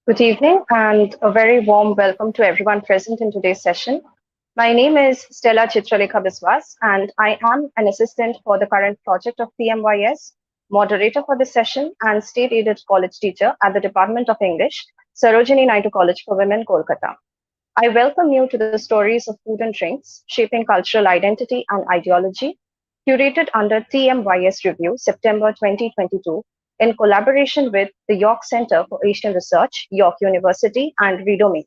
Good evening and a very warm welcome to everyone present in today's session. My name is Stella Chitralekha Biswas and I am an assistant for the current project of TMYS, moderator for this session and state-aided college teacher at the Department of English, Sarojini Naidu College for Women, Kolkata. I welcome you to the stories of food and drinks, shaping cultural identity and ideology, curated under TMYS Review September 2022 in collaboration with the York Center for Asian Research, York University, and Readomania.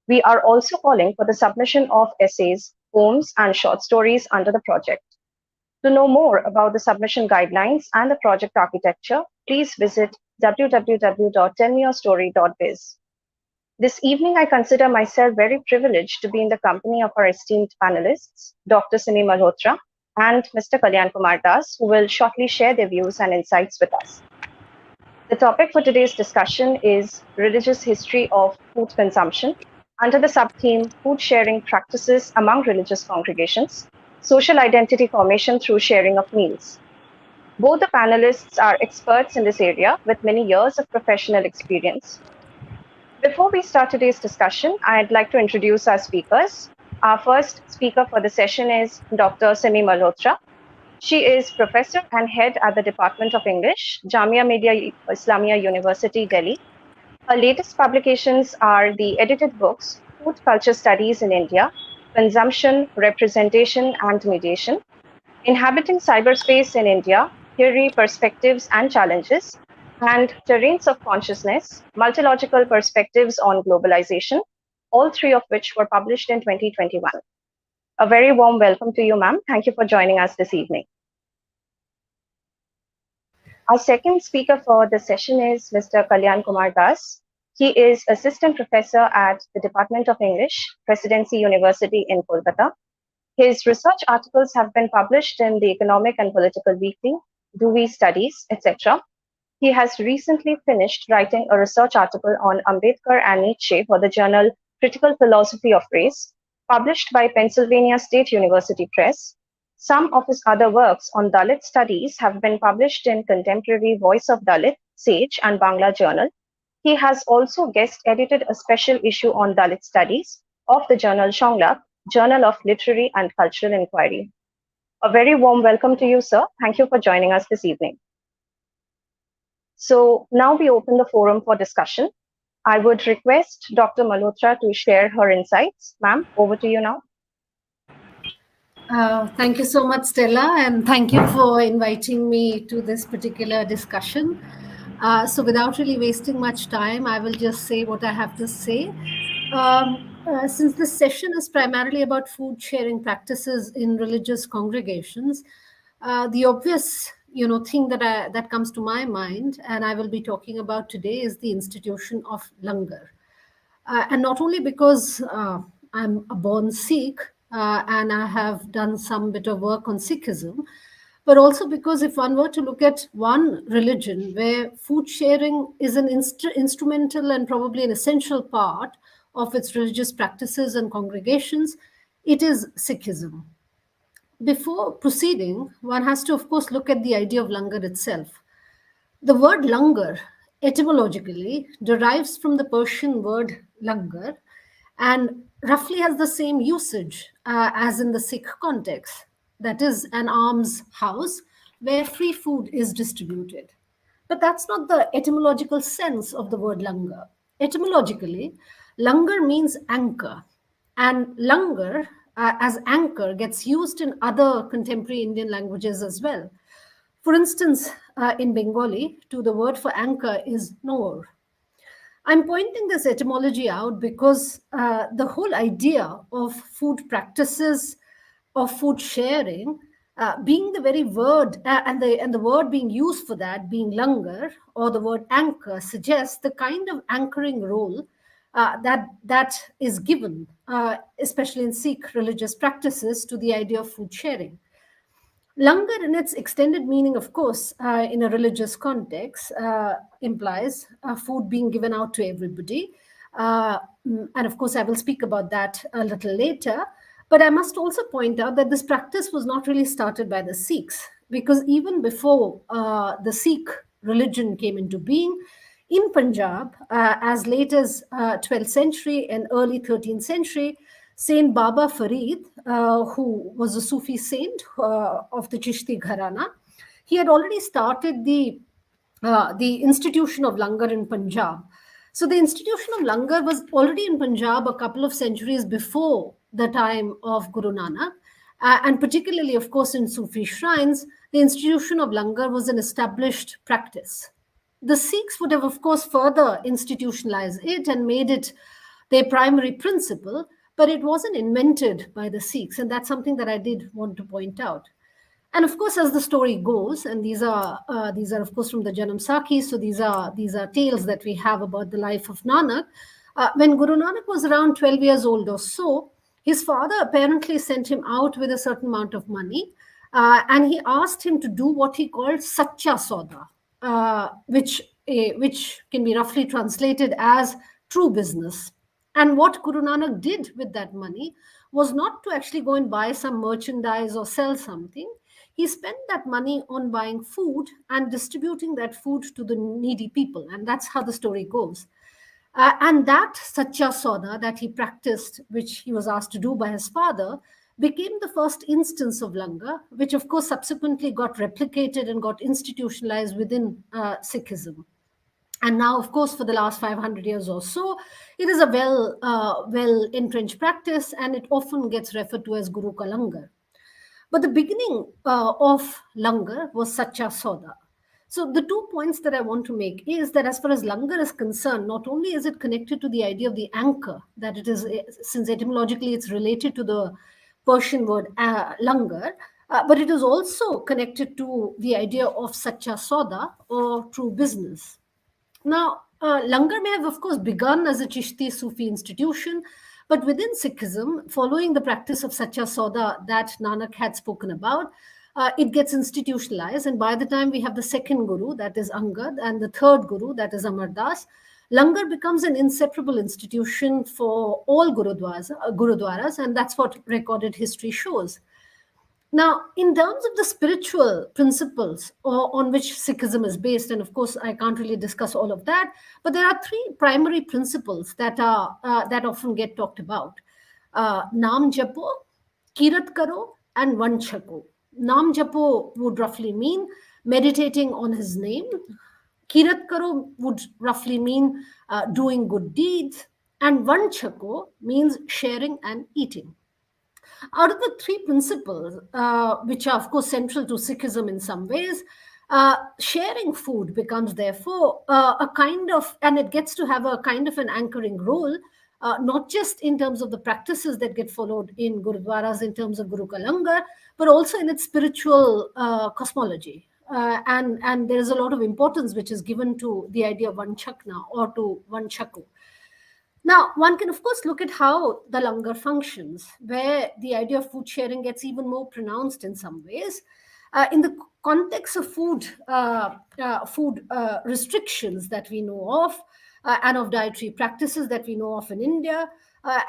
We are also calling for the submission of essays, poems, and short stories under the project. To know more about the submission guidelines and the project architecture, please visit www.tellmeyourstory.biz. This evening, I consider myself very privileged to be in the company of our esteemed panelists, Dr. Simi Malhotra and Mr. Kalyan Kumar, who will shortly share their views and insights with us. The topic for today's discussion is religious history of food consumption under the subtheme Food Sharing Practices Among Religious Congregations, Social Identity Formation Through Sharing of Meals. Both the panelists are experts in this area with many years of professional experience. Before we start today's discussion, I'd like to introduce our speakers. Our first speaker for the session is Dr. Simi Malhotra. She is professor and head at the Department of English, Jamia Millia Islamia University, Delhi. Her latest publications are the edited books Food Culture Studies in India, Consumption, Representation and Mediation, Inhabiting Cyberspace in India, Theory, Perspectives and Challenges, and Terrains of Consciousness, Multilogical Perspectives on Globalization, all three of which were published in 2021. A very warm welcome to you, ma'am. Thank you for joining us this evening. Our second speaker for the session is Mr. Kalyan Kumar. He is assistant professor at the Department of English, Presidency University in Kolkata. His research articles have been published in the Economic and Political Weekly, Dewey Studies, etc. He has recently finished writing a research article on Ambedkar and Nietzsche for the journal Critical Philosophy of Race, published by Pennsylvania State University Press. Some of his other works on Dalit studies have been published in Contemporary Voice of Dalit, Sage, and Bangla Journal. He has also guest edited a special issue on Dalit studies of the journal Shonglap, Journal of Literary and Cultural Inquiry. A very warm welcome to you, sir. Thank you for joining us this evening. So now we open the forum for discussion. I would request Dr. Malhotra to share her insights. Ma'am, over to you now. Thank you so much, Stella, and thank you for inviting me to this particular discussion. So without really wasting much time, I will just say what I have to say. Since this session is primarily about food sharing practices in religious congregations, the obvious thing that comes to my mind, and I will be talking about today, is the institution of langar. And not only because I'm a born Sikh and I have done some bit of work on Sikhism, but also because if one were to look at one religion where food sharing is an instrumental and probably an essential part of its religious practices and congregations, it is Sikhism. Before proceeding, one has to, of course, look at the idea of langar itself. The word langar etymologically derives from the Persian word langar and roughly has the same usage as in the Sikh context, that is, an alms house where free food is distributed. But that's not the etymological sense of the word langar. Etymologically, langar means anchor, and langar as anchor gets used in other contemporary Indian languages as well. For instance, in Bengali, the word for anchor is nor. I'm pointing this etymology out because the whole idea of food practices, of food sharing, being the very word and the word being used for that being langar or the word anchor suggests the kind of anchoring role that is given, especially in Sikh religious practices, to the idea of food sharing. Langar, in its extended meaning, of course, in a religious context, implies food being given out to everybody. And of course, I will speak about that a little later. But I must also point out that this practice was not really started by the Sikhs, because even before the Sikh religion came into being, In Punjab, as late as 12th century and early 13th century, Saint Baba Farid, who was a Sufi saint of the Chishti Gharana, he had already started the institution of langar in Punjab. So the institution of langar was already in Punjab a couple of centuries before the time of Guru Nanak. And particularly, of course, in Sufi shrines, the institution of langar was an established practice. The Sikhs would have, of course, further institutionalized it and made it their primary principle, but it wasn't invented by the Sikhs. And that's something that I did want to point out. And of course, as the story goes, and these are of course from the Janam Sakhi, so these are tales that we have about the life of Nanak. When Guru Nanak was around 12 years old or so, his father apparently sent him out with a certain amount of money, and he asked him to do what he called Sacha Soda, which can be roughly translated as true business. And what Guru Nanak did with that money was not to actually go and buy some merchandise or sell something. He spent that money on buying food and distributing that food to the needy people. And that's how the story goes. And that Sacha Soda that he practiced, which he was asked to do by his father, became the first instance of langar, which of course subsequently got replicated and got institutionalized within Sikhism. And now, of course, for the last 500 years or so, it is a well entrenched practice, and it often gets referred to as Guru Ka Langar. But the beginning of langar was Sacha Soda. So the 2 points that I want to make is that as far as langar is concerned, not only is it connected to the idea of the anchor, that it is, since etymologically it's related to the Persian word langar, but it is also connected to the idea of Sacha Soda or true business. Now, Langar may have, of course, begun as a Chishti Sufi institution, but within Sikhism, following the practice of Sacha Soda that Nanak had spoken about, it gets institutionalized. And by the time we have the second Guru, that is Angad, and the third Guru, that is Amar Das, Langar becomes an inseparable institution for all Gurudwaras, and that's what recorded history shows. Now, in terms of the spiritual principles on which Sikhism is based, and of course, I can't really discuss all of that, but there are three primary principles that often get talked about: Naam Japo, Kirat Karo, and Vanchako. Naam Japo would roughly mean meditating on his name. Kirat Karo would roughly mean doing good deeds, and Vanchako means sharing and eating. Out of the three principles, which are, of course, central to Sikhism in some ways, sharing food becomes, therefore, a kind of, and it gets to have a kind of an anchoring role, not just in terms of the practices that get followed in Gurudwaras in terms of Guru Ka Langar, but also in its spiritual cosmology. And there is a lot of importance which is given to the idea of Vanchakna or to Vanchaku. Now, one can, of course, look at how the langar functions, where the idea of food sharing gets even more pronounced in some ways. In the context of food restrictions that we know of, and of dietary practices that we know of in India,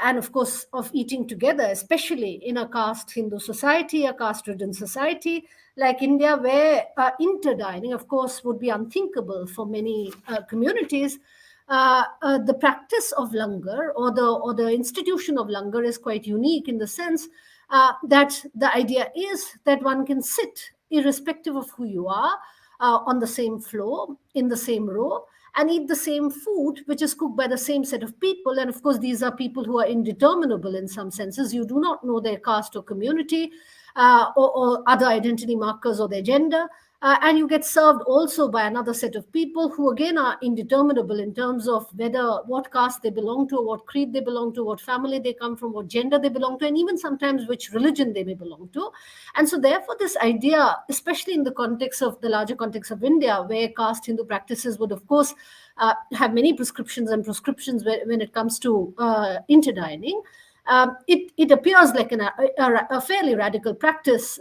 and of course of eating together, especially in a caste Hindu society, a caste-ridden society like India, where interdining, of course, would be unthinkable for many communities. The practice of langar or the institution of langar is quite unique in the sense that the idea is that one can sit irrespective of who you are on the same floor in the same row and eat the same food which is cooked by the same set of people. And of course, these are people who are indeterminable in some senses. You do not know their caste or community, or other identity markers or their gender. And you get served also by another set of people who again are indeterminable in terms of whether what caste they belong to, what creed they belong to, what family they come from, what gender they belong to, and even sometimes which religion they may belong to. And so therefore this idea, especially in the context of the larger context of India, where caste Hindu practices would of course have many prescriptions when it comes to interdining, it appears like a fairly radical practice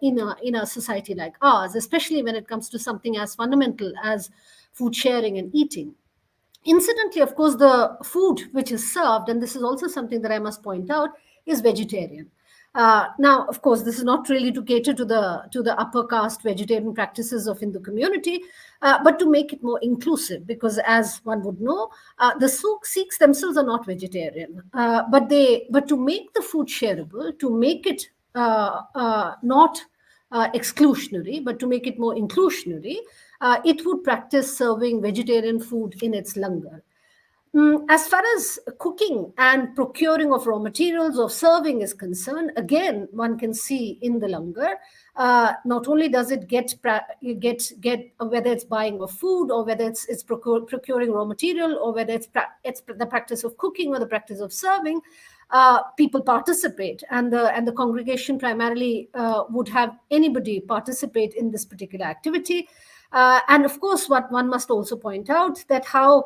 in a society like ours, especially when it comes to something as fundamental as food sharing and eating. Incidentally, of course, the food which is served, and this is also something that I must point out, is vegetarian. Now, of course, this is not really to cater to the upper caste vegetarian practices of Hindu community, but to make it more inclusive. Because, as one would know, the Sikhs themselves are not vegetarian, but to make the food shareable, to make it not exclusionary, but to make it more inclusionary, it would practice serving vegetarian food in its langar. As far as cooking and procuring of raw materials of serving is concerned, again, one can see in the langar, not only does it get whether it's buying of food or whether it's procuring raw material or whether it's the practice of cooking or the practice of serving, people participate, and the congregation primarily would have anybody participate in this particular activity. And of course, what one must also point out that how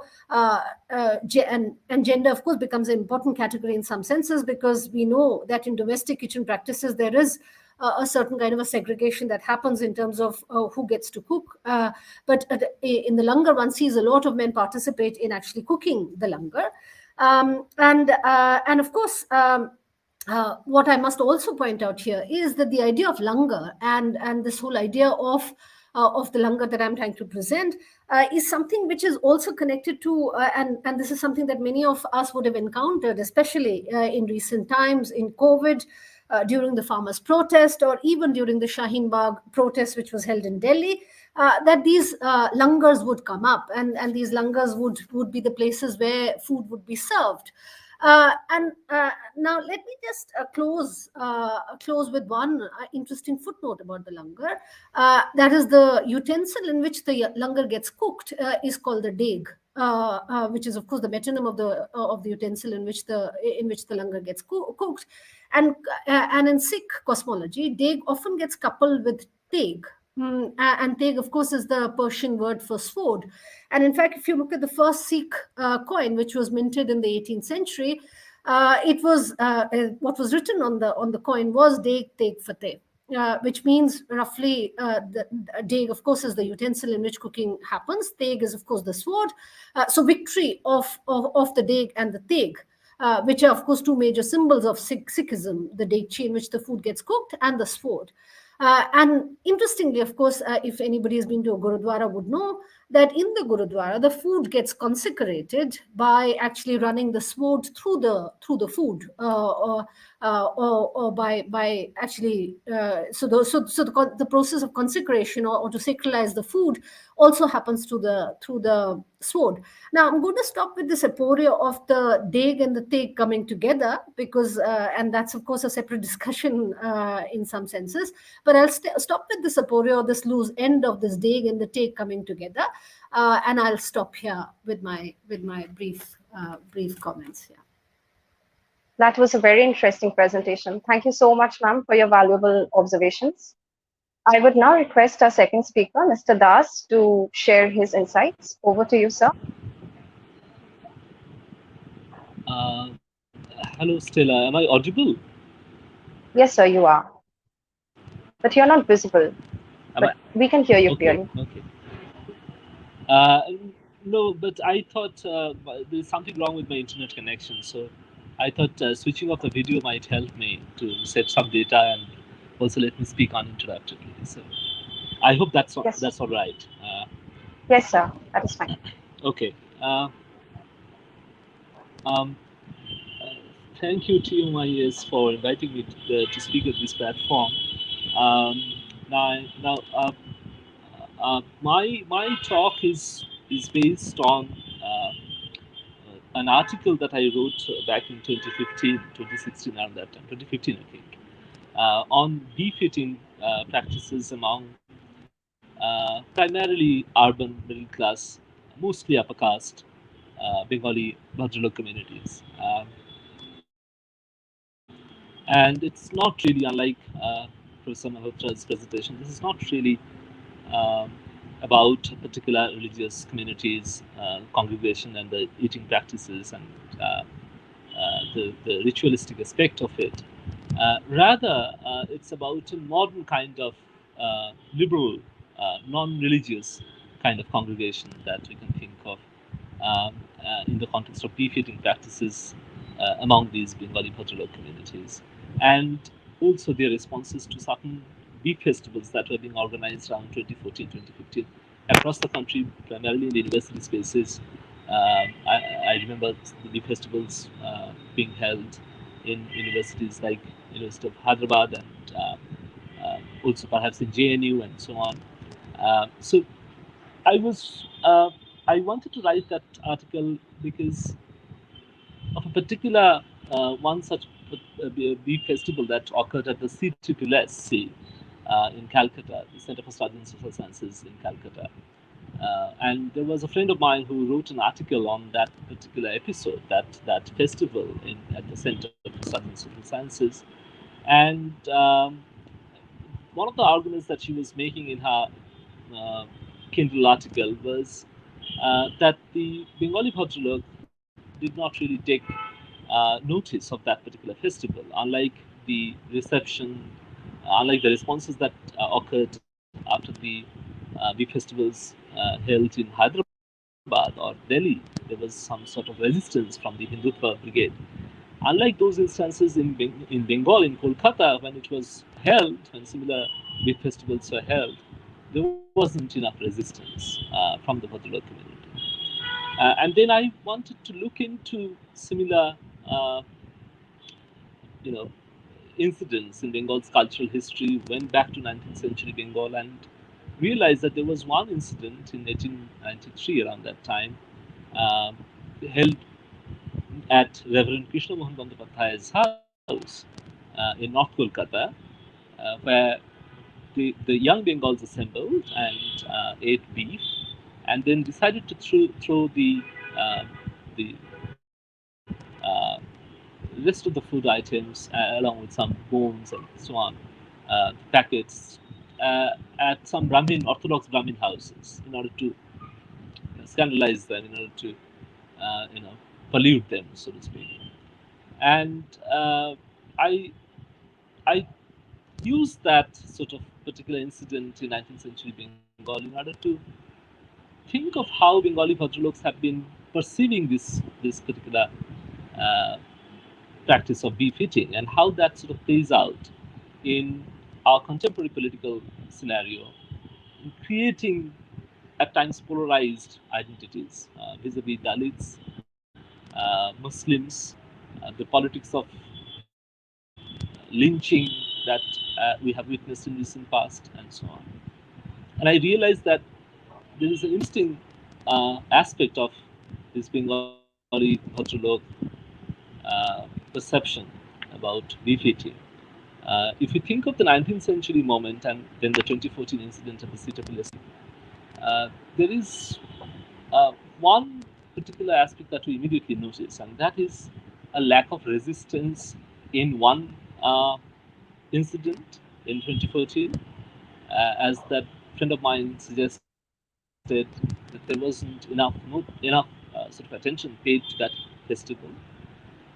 and gender, of course, becomes an important category in some senses, because we know that in domestic kitchen practices there is a certain kind of a segregation that happens in terms of who gets to cook. But in the langar, one sees a lot of men participate in actually cooking the langar. And of course, what I must also point out here is that the idea of langar and this whole idea of the langar that I'm trying to present is something which is also connected to, and this is something that many of us would have encountered, especially in recent times in COVID, during the farmers' protest, or even during the Shaheen Bagh protest, which was held in Delhi. That these langars would come up, and these langars would be the places where food would be served. And now let me just close with one interesting footnote about the langar. That is, the utensil in which the langar gets cooked is called the deg, which is of course the metonym of the utensil in which the langar gets cooked. And in Sikh cosmology, deg often gets coupled with teg. And teg, of course, is the Persian word for sword. And in fact, if you look at the first Sikh coin, which was minted in the 18th century, it was what was written on the coin was "Deg Teg Fateh," which means roughly the deg, of course, is the utensil in which cooking happens. Teg is, of course, the sword. So victory of the deg and the teg. Which are, of course, two major symbols of Sikhism: the degchi in which the food gets cooked and the sword. And interestingly, of course, if anybody has been to a Gurudwara would know that in the Gurudwara, the food gets consecrated by actually running the sword through the food, or by actually the process of consecration or to sacralize the food also happens through the sword. Now I'm going to stop with this aporia of the deg and the teg coming together, because and that's of course a separate discussion in some senses. But I'll stop with this aporia, or this loose end of this deg and the teg coming together, and I'll stop here with my brief comments here. That was a very interesting presentation. Thank you so much, ma'am, for your valuable observations. I would now request our second speaker, Mr. Das, to share his insights. Over to you, sir. Hello, Stella. Am I audible? Yes, sir, you are. But you're not visible. But we can hear you clearly. Okay. No, but I thought there's something wrong with my internet connection. So I thought switching off the video might help me to save some data and also let me speak uninterruptedly. So I hope that's all right. Yes, sir. That is fine. Okay. Thank you, TMYS, for inviting me to speak at this platform. My talk is based on an article that I wrote back in 2016, around that time, 2015, I think, on beef-eating practices among primarily urban, middle class, mostly upper caste, Bengali Bhadralok communities. And it's not really unlike Professor Malhotra's presentation. This is not really about particular religious communities, congregation, and the eating practices and the ritualistic aspect of it. Rather, it's about a modern kind of liberal, non-religious kind of congregation that we can think of in the context of beef eating practices among these Bengali Bhadralok communities. And also their responses to certain big festivals that were being organized around 2014, 2015 across the country, primarily in the university spaces. I remember the big festivals being held in universities like University of Hyderabad and also perhaps in JNU and so on. So I was I wanted to write that article because of a particular one such big festival that occurred at the CSSC in Calcutta, the Center for Study in Social Sciences in Calcutta. And there was a friend of mine who wrote an article on that particular episode, that festival at the Center for Study in Social Sciences. And one of the arguments that she was making in her uh, Kindle article was that the Bengali Bhadralok did not really take notice of that particular festival, unlike the reception, unlike the responses that occurred after the big festivals held in Hyderabad or Delhi. There was some sort of resistance from the Hindutva brigade. Unlike those instances in Bengal, in Kolkata, when it was held, when similar big festivals were held, there wasn't enough resistance from the Bhadralok community. And then I wanted to look into similar, you know, incidents in Bengal's cultural history, went back to 19th century Bengal and realized that there was one incident in 1893 around that time, um, held at Reverend Krishna Mohan Bandopadhyay's house in North Kolkata, where the young Bengals assembled and ate beef, and then decided to throw the rest of the food items along with some bones and so on, packets at some Brahmin, Orthodox Brahmin houses in order to scandalize them, in order to pollute them, so to speak. And I I used that sort of particular incident in 19th century Bengal in order to think of how Bengali Bhadraloks have been perceiving this particular uh, practice of beef eating and how that sort of plays out in our contemporary political scenario, in creating at times polarized identities vis-a-vis Dalits, Muslims, the politics of lynching that we have witnessed in recent past, and so on. And I realized that there is an interesting aspect of this Bengali Bhadralok perception about beef eating. If you think of the 19th century moment and then the 2014 incident at the seat of Leicester, there is one particular aspect that we immediately notice, and that is a lack of resistance in one incident in 2014, as that friend of mine suggested that there wasn't enough sort of attention paid to that festival.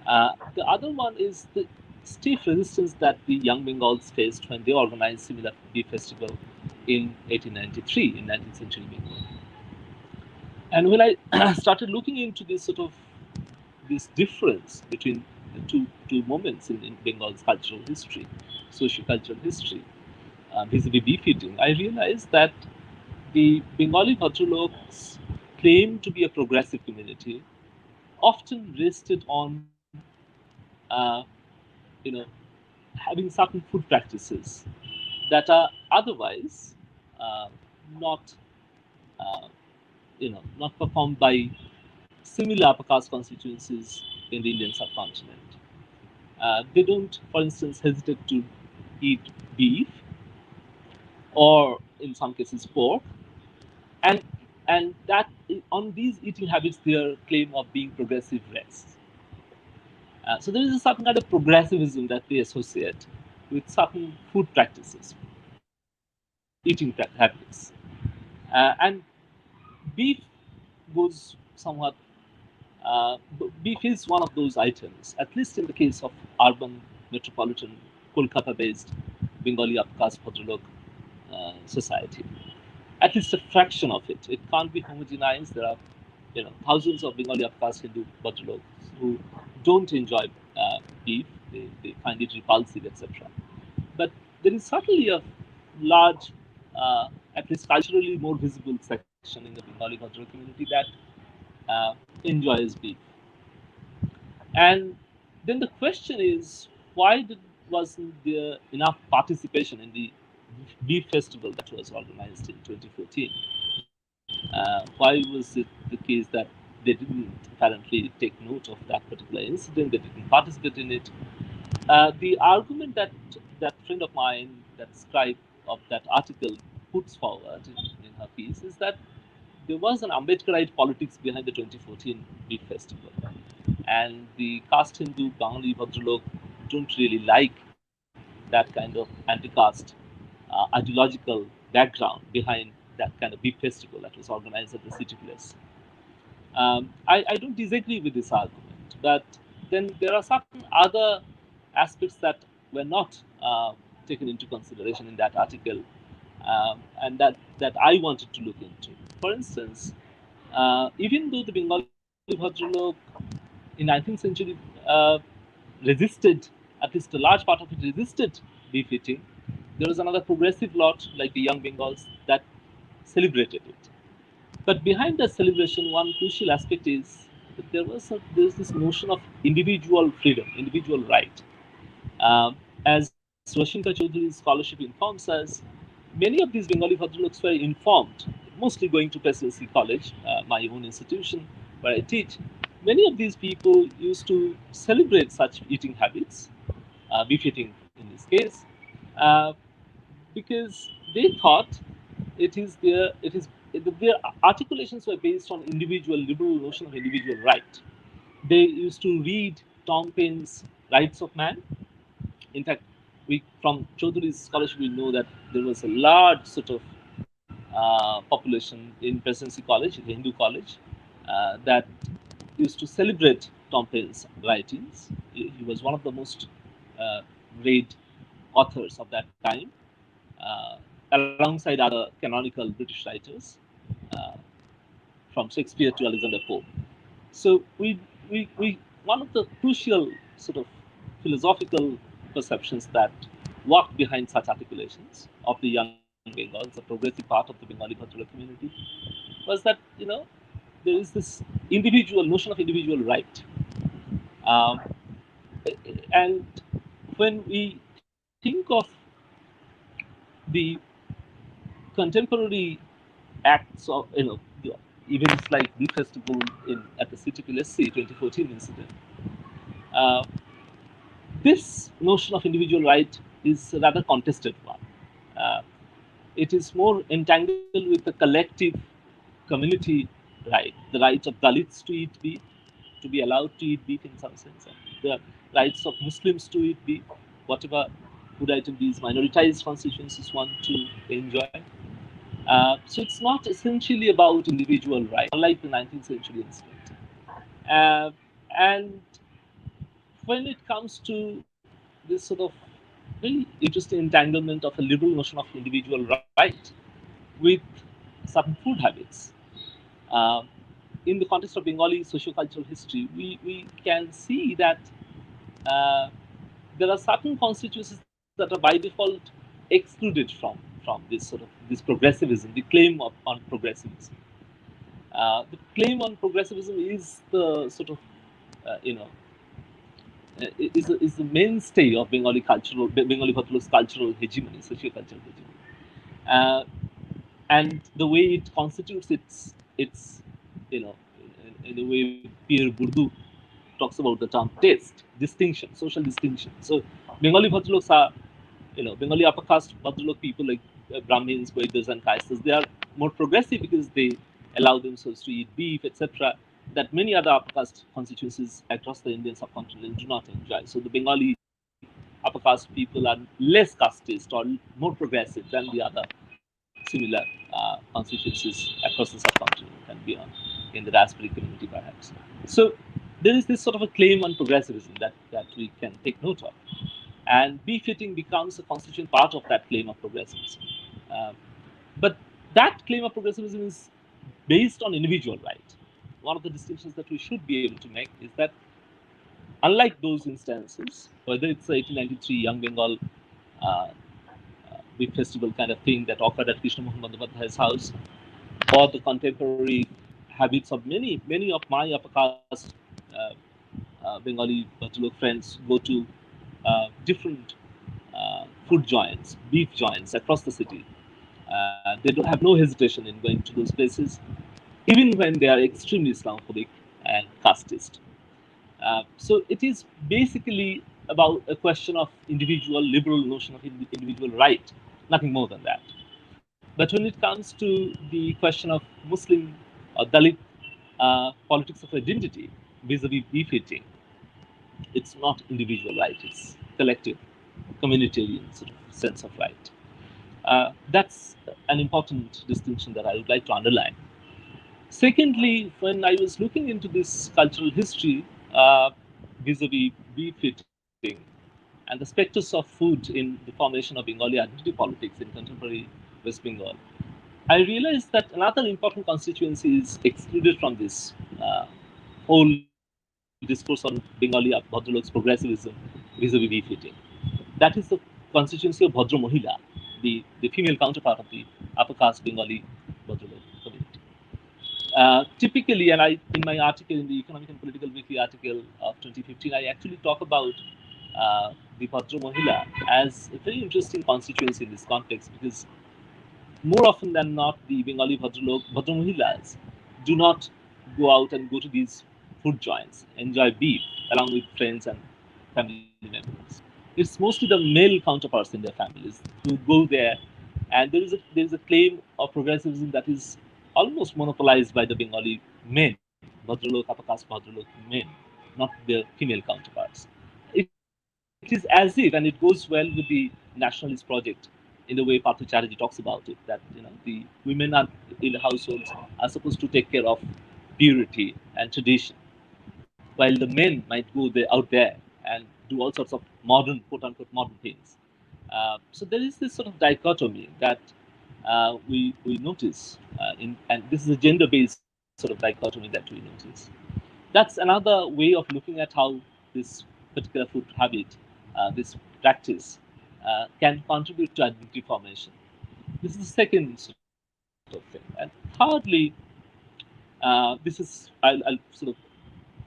The other one is the stiff resistance that the young Bengals faced when they organized similar beef festival in 1893 in 19th century Bengal. And when I started looking into this sort of this difference between the two moments in Bengal's cultural history, socio-cultural history, vis-a-vis beef eating, I realized that the Bengali Bhadraloks claim to be a progressive community, often rested on uh, you know having certain food practices that are otherwise uh, not uh, not performed by similar upper caste constituencies in the Indian subcontinent. They don't, for instance, hesitate to eat beef or, in some cases, pork, and that on these eating habits, their claim of being progressive rests. So there is a certain kind of progressivism that they associate with certain food practices, eating habits, and beef goes somewhat. Beef is one of those items, at least in the case of urban, metropolitan, Kolkata-based Bengali upper caste Bhadralok society. At least a fraction of it. It can't be homogenized. There are, thousands of Bengali upper caste Hindu Bhadraloks who don't enjoy beef. They find it repulsive, etc. but there is certainly a large, at least culturally more visible section in the Bengali Bhadra community that enjoys beef. And then the question is, wasn't there enough participation in the beef festival that was organized in 2014? Why was it the case that they didn't apparently take note of that particular incident? They didn't participate in it. The argument that that friend of mine, that scribe of that article, puts forward in her piece is that there was an Ambedkarite politics behind the 2014 Beef Festival, and the caste Hindu Bengali Bhadralok don't really like that kind of anti-caste ideological background behind that kind of beef festival that was organized at the city place. I don't disagree with this argument, but then there are certain other aspects that were not taken into consideration in that article, and that I wanted to look into. For instance, even though the Bengali Bhadralok in 19th century resisted, at least a large part of it resisted beef eating, there was another progressive lot like the Young Bengals that celebrated it. But behind that celebration, one crucial aspect is that there's this notion of individual freedom, individual right. As Rashinka Chaudhary's scholarship informs us, many of these Bengali Bhadraloks were informed, mostly going to Presidency College, my own institution where I teach. Many of these people used to celebrate such eating habits, beef eating in this case, uh, because they thought their articulations were based on individual liberal notion of individual right. They used to read Tom Paine's Rights of Man. In fact, we from Chaudhury's scholarship we know that there was a large sort of population in Presidency College, the Hindu college, that used to celebrate Tom Paine's writings. He was one of the most uh, read authors of that time, uh, alongside other canonical British writers, uh, from Shakespeare to Alexander Pope. So one of the crucial sort of philosophical perceptions that walked behind such articulations of the young Bengals, a progressive part of the Bengali cultural community, was that there is this individual notion of individual right, um, and when we think of the contemporary acts of the events like the festival in at the City PLSC 2014 incident, uh, this notion of individual right is a rather contested one. Uh, it is more entangled with the collective community right, the rights of Dalits to eat beef, to be allowed to eat beef in some sense, and the rights of Muslims to eat beef, whatever food item these minoritized constituencies want to enjoy. So it's not essentially about individual rights, unlike the 19th century incident. Uh, and when it comes to this sort of very interesting entanglement of a liberal notion of individual right with certain food habits, uh, in the context of Bengali socio-cultural history, we can see that uh, there are certain constituencies that are by default excluded from this sort of this progressivism, the claim on progressivism. The claim on progressivism is the sort of you know is the mainstay of Bengali Bhadralok's cultural hegemony, socio-cultural hegemony, uh, and the way it constitutes its in the way Pierre Bourdieu talks about the term taste, distinction, social distinction. So Bengali Bhadraloks are, Bengali upper caste Bhadralok people like Brahmins, Vaidyas, and Kaistas, they are more progressive because they allow themselves to eat beef, etc. That many other upper caste constituencies across the Indian subcontinent do not enjoy. So the Bengali upper caste people are less casteist or more progressive than the other similar constituencies across the subcontinent and beyond in the diasporic community, perhaps. So there is this sort of a claim on progressivism that we can take note of. And beef eating becomes a constituent part of that claim of progressivism. Um, but that claim of progressivism is based on individual right. One of the distinctions that we should be able to make is that, unlike those instances, whether it's the 1893 Young Bengal uh, big festival kind of thing that occurred at Krishna Mohan Bandyopadhyay's house, or the contemporary habits of many of my upper caste Bengali Bachelor friends go to different food joints, beef joints across the city. They don't have no hesitation in going to those places, even when they are extremely Islamophobic and casteist. So it is basically about a question of individual liberal notion of individual right, nothing more than that. But when it comes to the question of Muslim or Dalit politics of identity vis-a-vis beef eating, it's not individual right; it's collective, communitarian sort of sense of right. That's an important distinction that I would like to underline. Secondly, when I was looking into this cultural history uh, vis-a-vis beef eating and the specters of food in the formation of Bengali identity politics in contemporary West Bengal, I realized that another important constituency is excluded from this whole discourse on Bengali Bhadralok's progressivism vis-a-vis beef eating. That is the constituency of Bhadra Mohila, the female counterpart of the upper caste Bengali Bhadralok community. Typically, and in my article in the Economic and Political Weekly article of 2015, I actually talk about the Bhadra Mohila as a very interesting constituency in this context because more often than not, the Bengali Bhadra Mohilas do not go out and go to these food joints, enjoy beef along with friends and family members. It's mostly the male counterparts in their families who go there, and there is a claim of progressivism that is almost monopolized by the Bengali men, Bhadralok, upper caste Bhadralok men, not their female counterparts. It is as if, and it goes well with the nationalist project in the way Partha Chatterjee talks about it, that the women are in the households are supposed to take care of purity and tradition, while the men might go there out there and do all sorts of modern, quote unquote, modern things. So there is this sort of dichotomy that we notice, and this is a gender-based sort of dichotomy that we notice. That's another way of looking at how this particular food habit, this practice, can contribute to identity formation. This is the second sort of thing. And thirdly, this is I'll sort of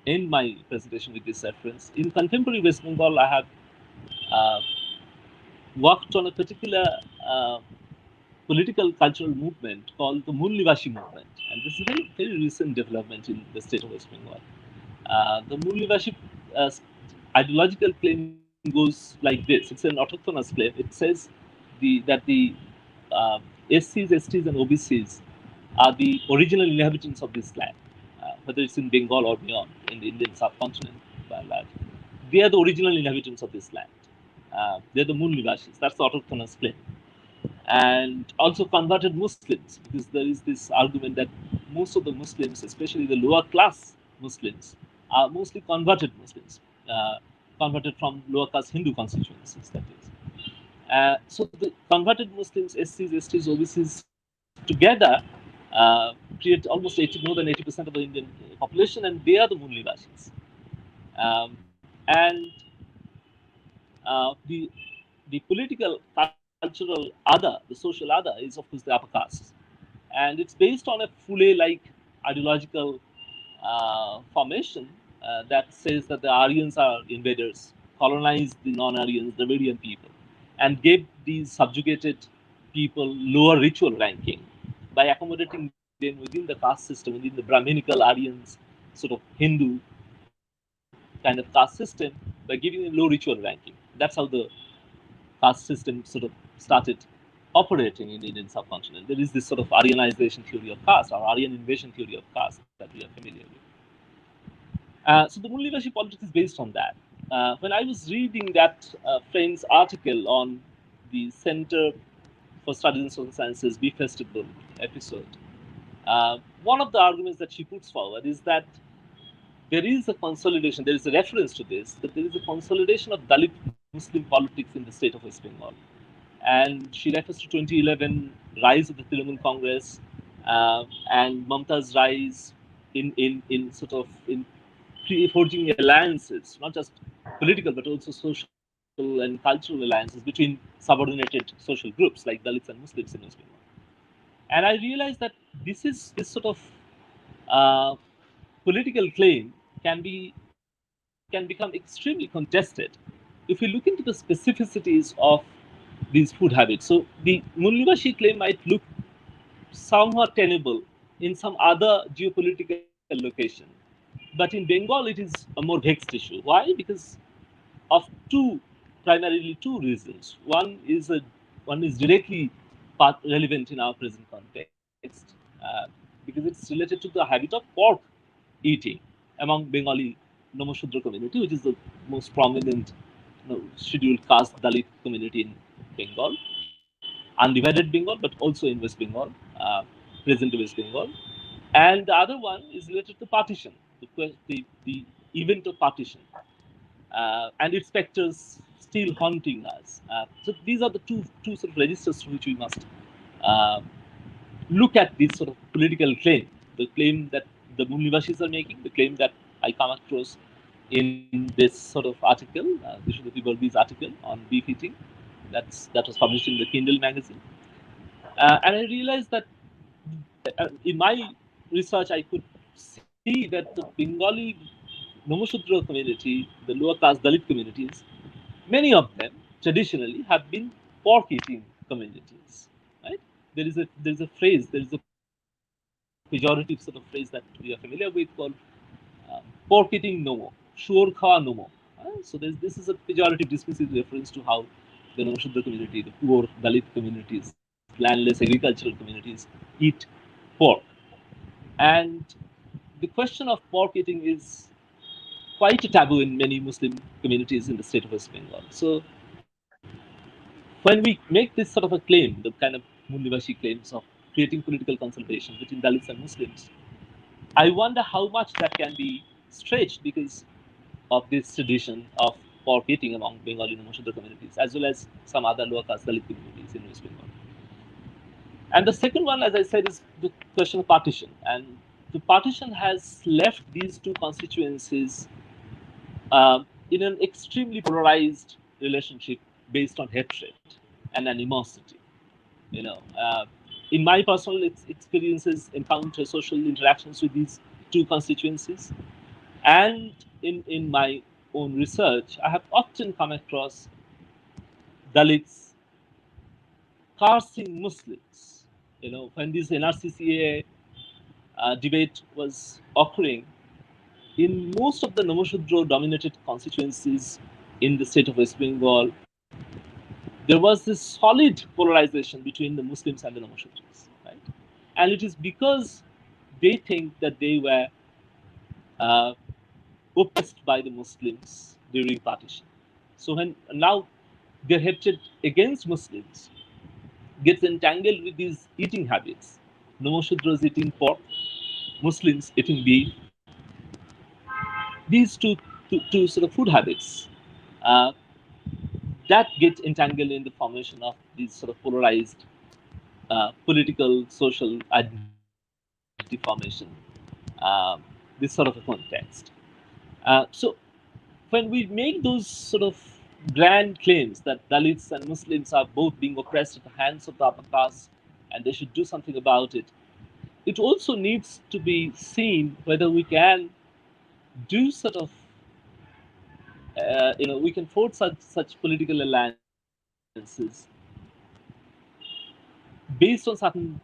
end my presentation with this reference. In contemporary West Bengal, I have uh, worked on a particular uh, political cultural movement called the Moonlivashi movement, and this is a very recent development in the state of West Bengal. The Moonlivashi uh, ideological claim goes like this. It's an autochthonous claim. It says that the uh, SCs, STs, and OBCs are the original inhabitants of this land, whether it's in Bengal or beyond, in the Indian subcontinent by and large. They are the original inhabitants of this land. They're the Moon Nivashis. That's the autochthonous claim. And also converted Muslims, because there is this argument that most of the Muslims, especially the lower class Muslims, are mostly converted Muslims, converted from lower caste Hindu constituencies, that is. So the converted Muslims, SCs, STs, OBCs together create almost 80, more than 80% of the Indian population, and they are the Moonlivashis. And the political, cultural other, the social other, is of course the upper castes, and it's based on a Fule-like ideological formation that says that the Aryans are invaders, colonized the non-Aryans, the Vedian people, and gave these subjugated people lower ritual ranking by accommodating them within the caste system, within the Brahminical Aryans sort of Hindu kind of caste system, by giving them low ritual ranking. That's how the caste system sort of started operating in the Indian subcontinent. There is this sort of Aryanization theory of caste or Aryan invasion theory of caste that we are familiar with. So the Moon leadership politics is based on that. When I was reading that friend's article on the Center for Studies in Social Sciences B Festival episode, one of the arguments that she puts forward is that there is a consolidation, there is a reference to this, that there is a consolidation of Dalit Muslim politics in the state of West Bengal. And she refers to 2011 rise of the Trinamool Congress and Mamta's rise in sort of in forging alliances, not just political but also social, and cultural alliances between subordinated social groups like Dalits and Muslims in West Bengal. And I realized that this sort of uh, political claim can become extremely contested if we look into the specificities of these food habits. So the Mullivashi claim might look somewhat tenable in some other geopolitical location, but in Bengal it is a more vexed issue. Why? Because of primarily two reasons. One is directly relevant in our present context because it's related to the habit of pork eating among Bengali Nomoshudra community, which is the most prominent scheduled caste Dalit community in Bengal, undivided Bengal, but also in West Bengal, present West Bengal. And the other one is related to partition, the event of partition and its specters still haunting us. So these are the two sort of registers through which we must uh, look at this sort of political claim, the claim that the Munivashis are making, the claim that I come across in this sort of article, Vishnu Tibaldi's article on beef eating, that was published in the Kindle magazine, and I realized that in my research I could see that the Bengali Nomoshudra community, the lower caste Dalit communities, many of them traditionally have been pork eating communities. Right? There is a phrase, there is a pejorative sort of phrase that we are familiar with called pork eating nomo, sure khawa nomo. So this is a pejorative dismissive reference to how the Nomoshudra community, the poor Dalit communities, landless agricultural communities eat pork. And the question of pork eating is quite a taboo in many Muslim communities in the state of West Bengal. So when we make this sort of a claim, the kind of Mundivashi claims of creating political consultation between Dalits and Muslims, I wonder how much that can be stretched because of this tradition of pork eating among Bengali and Mushadar communities, as well as some other lower caste Dalit communities in West Bengal. And the second one, as I said, is the question of partition. And the partition has left these two constituencies in an extremely polarized relationship based on hatred and animosity. You know, in my personal experiences, encounter social interactions with these two constituencies, and in my own research, I have often come across Dalits cursing Muslims. You know, when this NRCCA debate was occurring, in most of the Nomoshudro dominated constituencies in the state of West Bengal, there was this solid polarization between the Muslims and the Nomoshudras, right? And it is because they think that they were uh, oppressed by the Muslims during partition. So when now their hatred against Muslims gets entangled with these eating habits, Nomoshudras eating pork, Muslims eating beef, these two sort of food habits uh, that get entangled in the formation of these sort of polarized political, social identity formation, this sort of a context. So when we make those sort of grand claims that Dalits and Muslims are both being oppressed at the hands of the upper caste and they should do something about it, it also needs to be seen whether we can do sort of we can forge such political alliances based on certain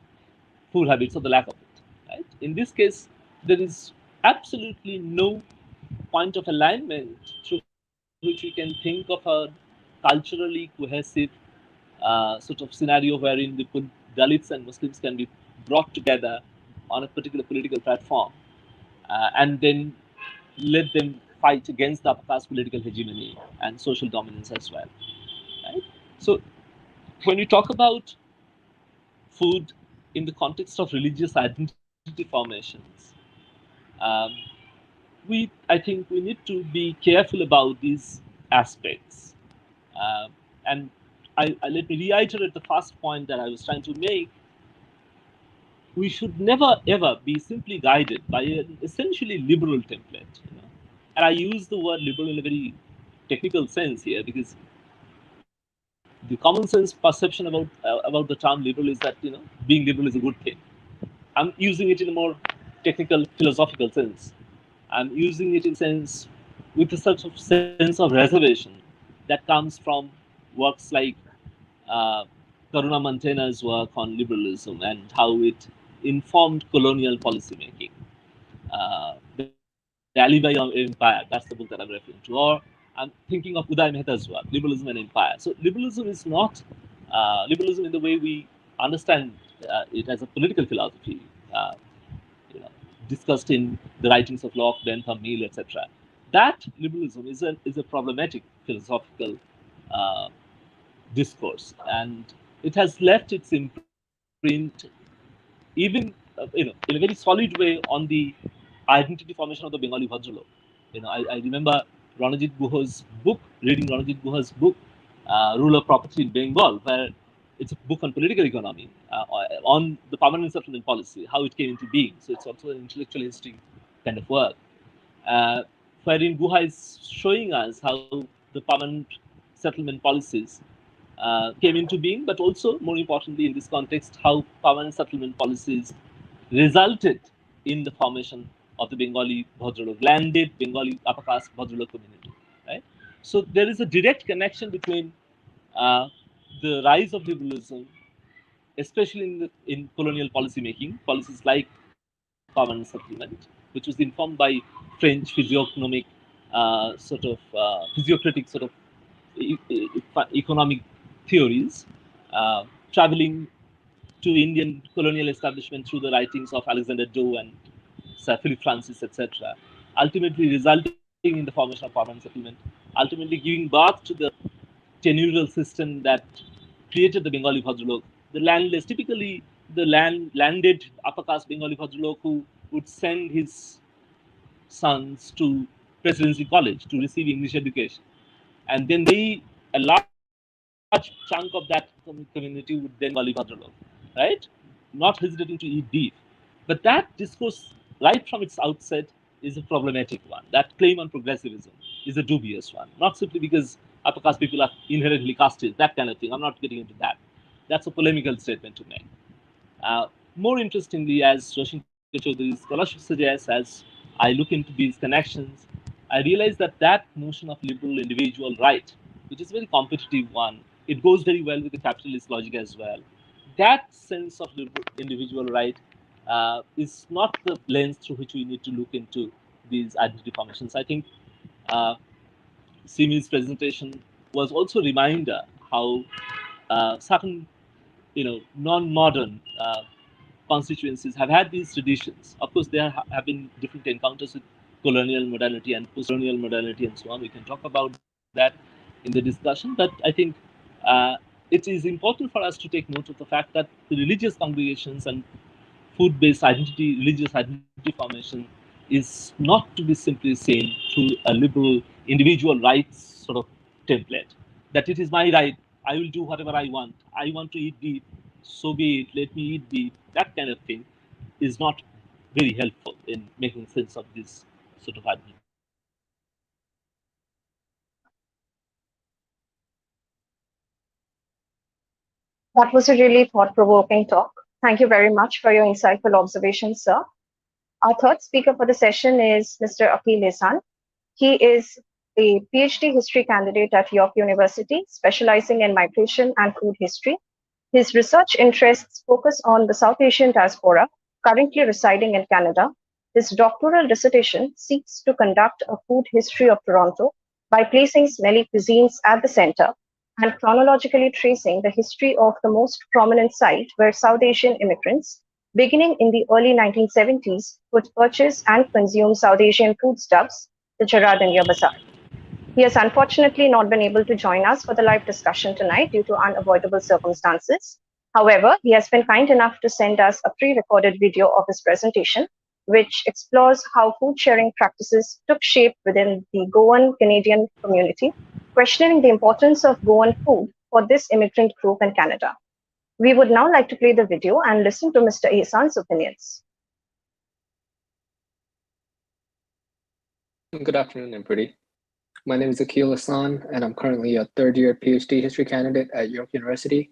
food habits or the lack of it. Right? In this case, there is absolutely no point of alignment through which we can think of a culturally cohesive sort of scenario wherein the Dalits and Muslims can be brought together on a particular political platform and then let them fight against the upper caste political hegemony and social dominance as well. Right? So when we talk about food in the context of religious identity formations, um, I think we need to be careful about these aspects. Uh, and let me reiterate the first point that I was trying to make. We should never ever be simply guided by an essentially liberal template. You know? And I use the word liberal in a very technical sense here because the common sense perception about the term liberal is that being liberal is a good thing. I'm using it in a more technical philosophical sense. I'm using it in sense with a sort of sense of reservation that comes from works like uh, Karuna Mantena's work on liberalism and how it informed colonial policymaking. The Alibi of Empire, that's the book that I'm referring to. Or I'm thinking of Uday Mehta's work, Liberalism and Empire. So liberalism is not liberalism in the way we understand it as a political philosophy, uh, you know, discussed in the writings of Locke, Bentham, Mill, etc. That liberalism is a problematic philosophical uh, discourse, and it has left its imprint even in a very solid way on the identity formation of the Bengali Bhadralok. I remember Ranajit Guha's book, reading Ranajit Guha's book, Rule of Property in Bengal, where it's a book on political economy, on the permanent settlement policy, how it came into being. So it's also an intellectual history kind of work, uh, wherein Guha is showing us how the permanent settlement policies came into being, but also, more importantly, in this context, how permanent settlement policies resulted in the formation of the Bengali Bhadralok, landed Bengali upper caste Bhadralok community. Right? So there is a direct connection between uh, the rise of liberalism, especially in colonial policy making, policies like permanent settlement, which was informed by French physiognomic physiocratic sort of economic theories, traveling to Indian colonial establishment through the writings of Alexander Doe and Sir Philip Francis, etc., ultimately resulting in the formation of permanent settlement, ultimately giving birth to the tenurial system that created the Bengali Bhadralok. The landless, typically the landed upper caste Bengali Bhadralok who would send his sons to Presidency College to receive English education. And then a large chunk of that community would then Bengali Bhadralok, right? Not hesitating to eat beef. But that discourse, right from its outset, is a problematic one. That claim on progressivism is a dubious one. Not simply because upper caste people are inherently casteist, that kind of thing. I'm not getting into that. That's a polemical statement to make. More interestingly, as Roshin Choudhury's scholarship suggests, as I look into these connections, I realize that that notion of liberal individual right, which is a very competitive one, it goes very well with the capitalist logic as well. That sense of liberal individual right is not the lens through which we need to look into these identity formations. I think uh, Simi's presentation was also a reminder how certain non-modern constituencies have had these traditions. Of course, there have been different encounters with colonial modernity and post-colonial modernity and so on. We can talk about that in the discussion, but I think uh, it is important for us to take note of the fact that the religious congregations and food-based identity, religious identity formation is not to be simply seen through a liberal individual rights sort of template. That it is my right, I will do whatever I want. I want to eat beef, so be it, let me eat beef. That kind of thing is not very helpful in making sense of this sort of identity. That was a really thought-provoking talk. Thank you very much for your insightful observations, sir. Our third speaker for the session is Mr. Aqeel Ihsan. He is a PhD history candidate at York University, specializing in migration and food history. His research interests focus on the South Asian diaspora, currently residing in Canada. His doctoral dissertation seeks to conduct a food history of Toronto by placing smelly cuisines at the center and chronologically tracing the history of the most prominent site where South Asian immigrants, beginning in the early 1970s, would purchase and consume South Asian foodstuffs, the Charadanya Bazaar. He has unfortunately not been able to join us for the live discussion tonight due to unavoidable circumstances. However, he has been kind enough to send us a pre-recorded video of his presentation, which explores how food sharing practices took shape within the Goan Canadian community, questioning the importance of Goan food for this immigrant group in Canada. We would now like to play the video and listen to Mr. Ihsan's opinions. Good afternoon, everybody. My name is Aqeel Ihsan, and I'm currently a third-year PhD history candidate at York University.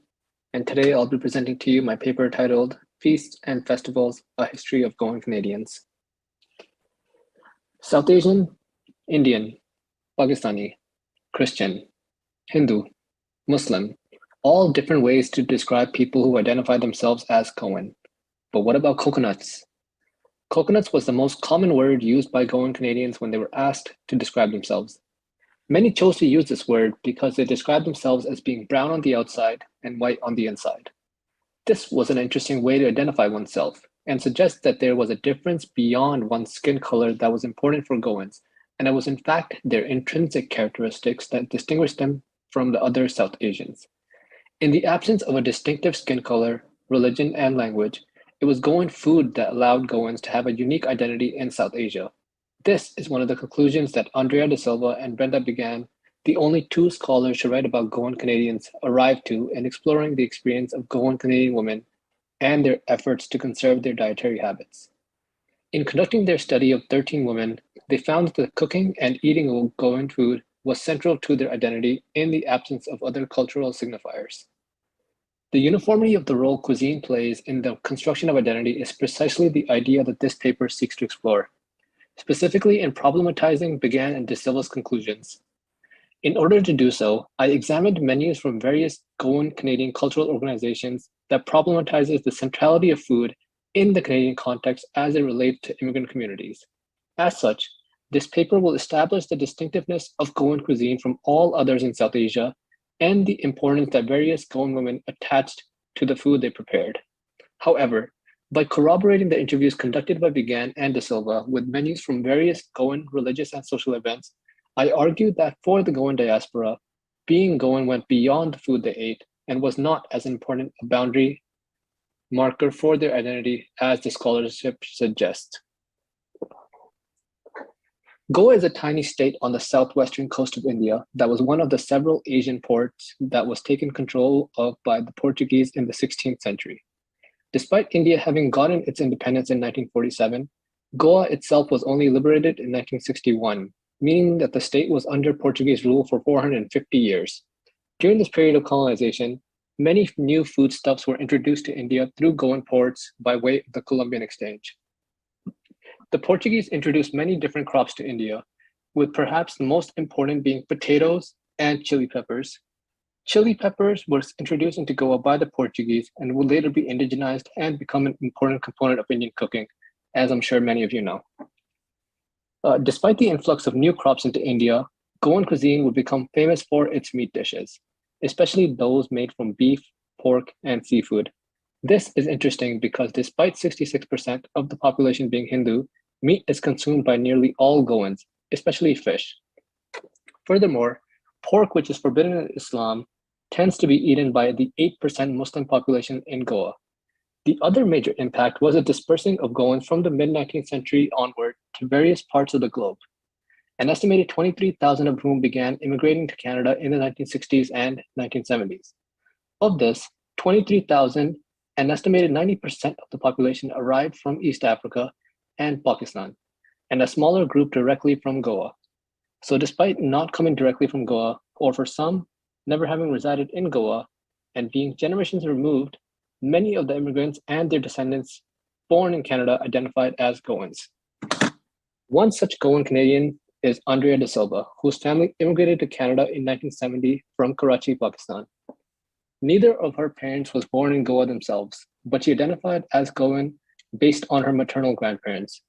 And today I'll be presenting to you my paper titled Feasts and Festivals, A History of Goan Canadians. South Asian, Indian, Pakistani, Christian, Hindu, Muslim, all different ways to describe people who identify themselves as Goan. But what about coconuts? Coconuts was the most common word used by Goan Canadians when they were asked to describe themselves. Many chose to use this word because they described themselves as being brown on the outside and white on the inside. This was an interesting way to identify oneself and suggests that there was a difference beyond one's skin color that was important for Goans, and it was in fact their intrinsic characteristics that distinguished them from the other South Asians. In the absence of a distinctive skin color, religion, and language, it was Goan food that allowed Goans to have a unique identity in South Asia. This is one of the conclusions that Andrea de Silva and Brenda Began, the only two scholars to write about Goan Canadians, arrived to in exploring the experience of Goan Canadian women and their efforts to conserve their dietary habits. In conducting their study of 13 women, they found that the cooking and eating of Goan food was central to their identity in the absence of other cultural signifiers. The uniformity of the role cuisine plays in the construction of identity is precisely the idea that this paper seeks to explore, specifically in problematizing Began and de Silva's conclusions. In order to do so, I examined menus from various Goan Canadian cultural organizations that problematizes the centrality of food in the Canadian context as it relates to immigrant communities. As such, this paper will establish the distinctiveness of Goan cuisine from all others in South Asia and the importance that various Goan women attached to the food they prepared. However, by corroborating the interviews conducted by Began and de Silva with menus from various Goan religious and social events, I argued that for the Goan diaspora, being Goan went beyond the food they ate and was not as important a boundary marker for their identity as the scholarship suggests. Goa is a tiny state on the southwestern coast of India that was one of the several Asian ports that was taken control of by the Portuguese in the 16th century. Despite India having gotten its independence in 1947, Goa itself was only liberated in 1961, meaning that the state was under Portuguese rule for 450 years. During this period of colonization, many new foodstuffs were introduced to India through Goan ports by way of the Columbian Exchange. The Portuguese introduced many different crops to India, with perhaps the most important being potatoes and chili peppers. Chili peppers was introduced into Goa by the Portuguese and would later be indigenized and become an important component of Indian cooking, as I'm sure many of you know. Despite the influx of new crops into India, Goan cuisine would become famous for its meat dishes, especially those made from beef, pork, and seafood. This is interesting because despite 66% of the population being Hindu, meat is consumed by nearly all Goans, especially fish. Furthermore, pork, which is forbidden in Islam, tends to be eaten by the 8% Muslim population in Goa. The other major impact was a dispersing of Goans from the mid-19th century onward to various parts of the globe. An estimated 23,000 of whom began immigrating to Canada in the 1960s and 1970s. Of this, 23,000, an estimated 90% of the population arrived from East Africa and Pakistan, and a smaller group directly from Goa. So despite not coming directly from Goa, or for some, never having resided in Goa, and being generations removed, many of the immigrants and their descendants born in Canada identified as Goans. One such Goan Canadian is Andrea de Silva, whose family immigrated to Canada in 1970 from Karachi, Pakistan. Neither of her parents was born in Goa themselves, but she identified as Goan based on her maternal grandparents.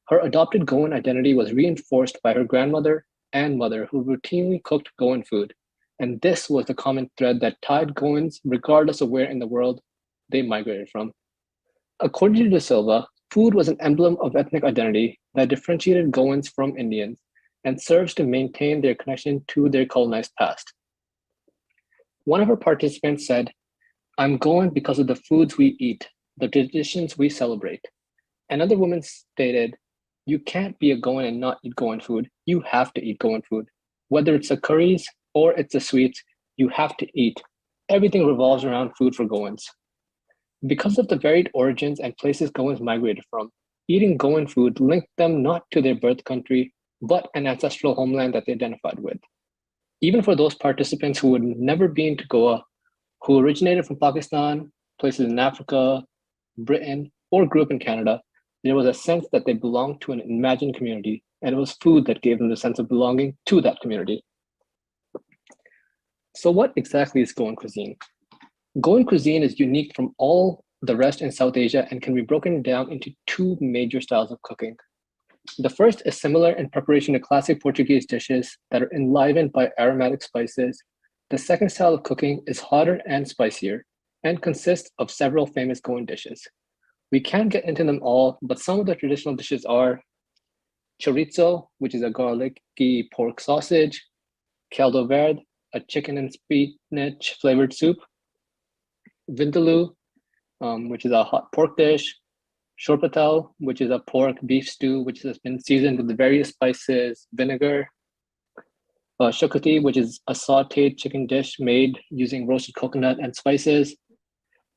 Her adopted Goan identity was reinforced by her grandmother and mother, who routinely cooked Goan food. And this was the common thread that tied Goans regardless of where in the world they migrated from. According to De Silva, food was an emblem of ethnic identity that differentiated Goans from Indians and serves to maintain their connection to their colonized past. One of her participants said, "I'm Goan because of the foods we eat, the traditions we celebrate." Another woman stated, "You can't be a Goan and not eat Goan food. You have to eat Goan food. Whether it's the curries or it's the sweets, you have to eat. Everything revolves around food for Goans." Because of the varied origins and places Goans migrated from, eating Goan food linked them not to their birth country, but an ancestral homeland that they identified with. Even for those participants who had never been to Goa, who originated from Pakistan, places in Africa, Britain, or grew up in Canada, there was a sense that they belonged to an imagined community, and it was food that gave them the sense of belonging to that community. So what exactly is Goan cuisine? Goan cuisine is unique from all the rest in South Asia and can be broken down into two major styles of cooking. The first is similar in preparation to classic Portuguese dishes that are enlivened by aromatic spices. The second style of cooking is hotter and spicier and consists of several famous Goan dishes. We can't get into them all, but some of the traditional dishes are chorizo, which is a garlicky pork sausage, caldo verde, a chicken and spinach flavored soup, vindaloo, which is a hot pork dish, shorpatal, which is a pork beef stew, which has been seasoned with the various spices, vinegar, shukati, which is a sauteed chicken dish made using roasted coconut and spices.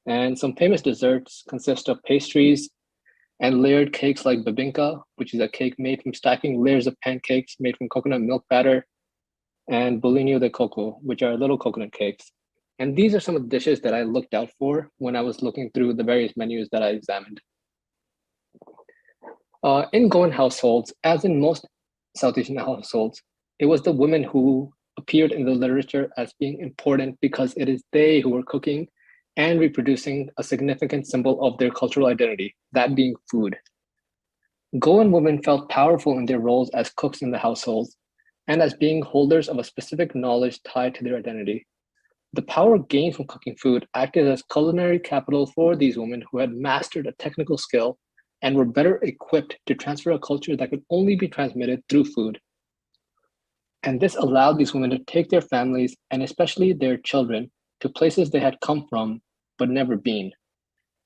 And some famous desserts consist of pastries and layered cakes like bibinka, which is a cake made from stacking layers of pancakes made from coconut milk batter, and bolinho de coco, which are little coconut cakes. And these are some of the dishes that I looked out for when I was looking through the various menus that I examined. In Goan households, as in most South Asian households, it was the women who appeared in the literature as being important because it is they who were cooking and reproducing a significant symbol of their cultural identity, that being food. Goan women felt powerful in their roles as cooks in the households and as being holders of a specific knowledge tied to their identity. The power gained from cooking food acted as culinary capital for these women who had mastered a technical skill and were better equipped to transfer a culture that could only be transmitted through food. And this allowed these women to take their families, and especially their children, to places they had come from but never been.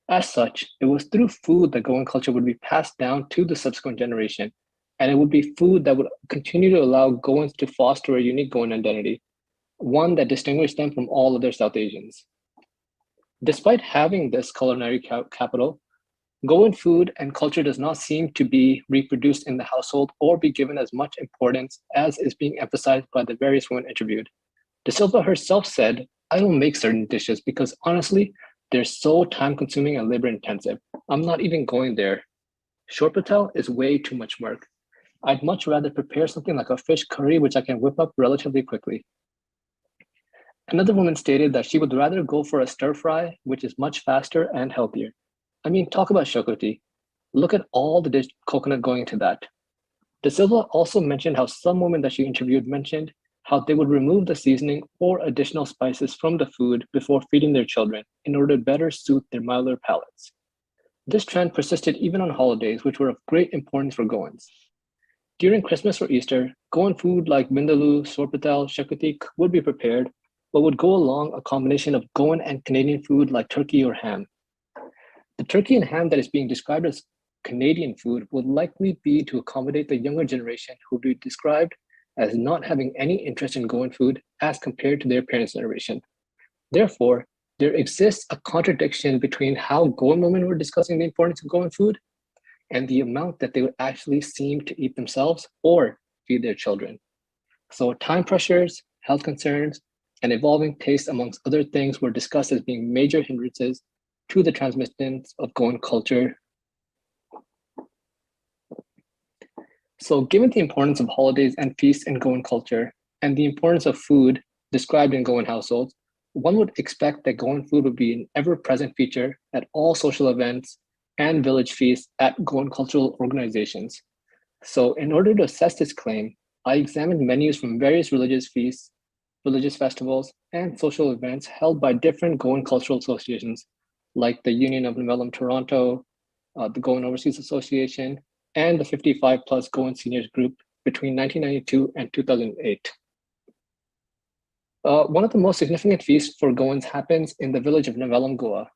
As such, it was through food that Goan culture would be passed down to the subsequent generation, and it would be food that would continue to allow Goans to foster a unique Goan identity, one that distinguished them from all other South Asians. Despite having this culinary capital, Goan food and culture does not seem to be reproduced in the household or be given as much importance as is being emphasized by the various women interviewed. De Silva herself said, "I don't make certain dishes because honestly, they're so time-consuming and labor-intensive. I'm not even going there. Shorpatel is way too much work. I'd much rather prepare something like a fish curry, which I can whip up relatively quickly." Another woman stated that she would rather go for a stir fry, which is much faster and healthier. I mean, talk about shokoti. Look at all the coconut going into that. De Silva also mentioned how some women that she interviewed mentioned how they would remove the seasoning or additional spices from the food before feeding their children in order to better suit their milder palates. This trend persisted even on holidays, which were of great importance for Goans. During Christmas or Easter, Goan food like vindaloo, sorpatel, shakati would be prepared, but would go along a combination of Goan and Canadian food like turkey or ham. The turkey and ham that is being described as Canadian food would likely be to accommodate the younger generation who would be described as not having any interest in Goan food as compared to their parents' generation. Therefore, there exists a contradiction between how Goan women were discussing the importance of Goan food and the amount that they would actually seem to eat themselves or feed their children. So time pressures, health concerns, and evolving tastes, amongst other things, were discussed as being major hindrances to the transmission of Goan culture. So given the importance of holidays and feasts in Goan culture and the importance of food described in Goan households, one would expect that Goan food would be an ever-present feature at all social events and village feasts at Goan cultural organizations. So in order to assess this claim, I examined menus from various religious feasts, religious festivals, and social events held by different Goan cultural associations, like the Union of Novellam Toronto, the Goan Overseas Association, and the 55 plus Goan Seniors Group between 1992 and 2008. One of the most significant feasts for Goans happens in the village of Novellam, Goa.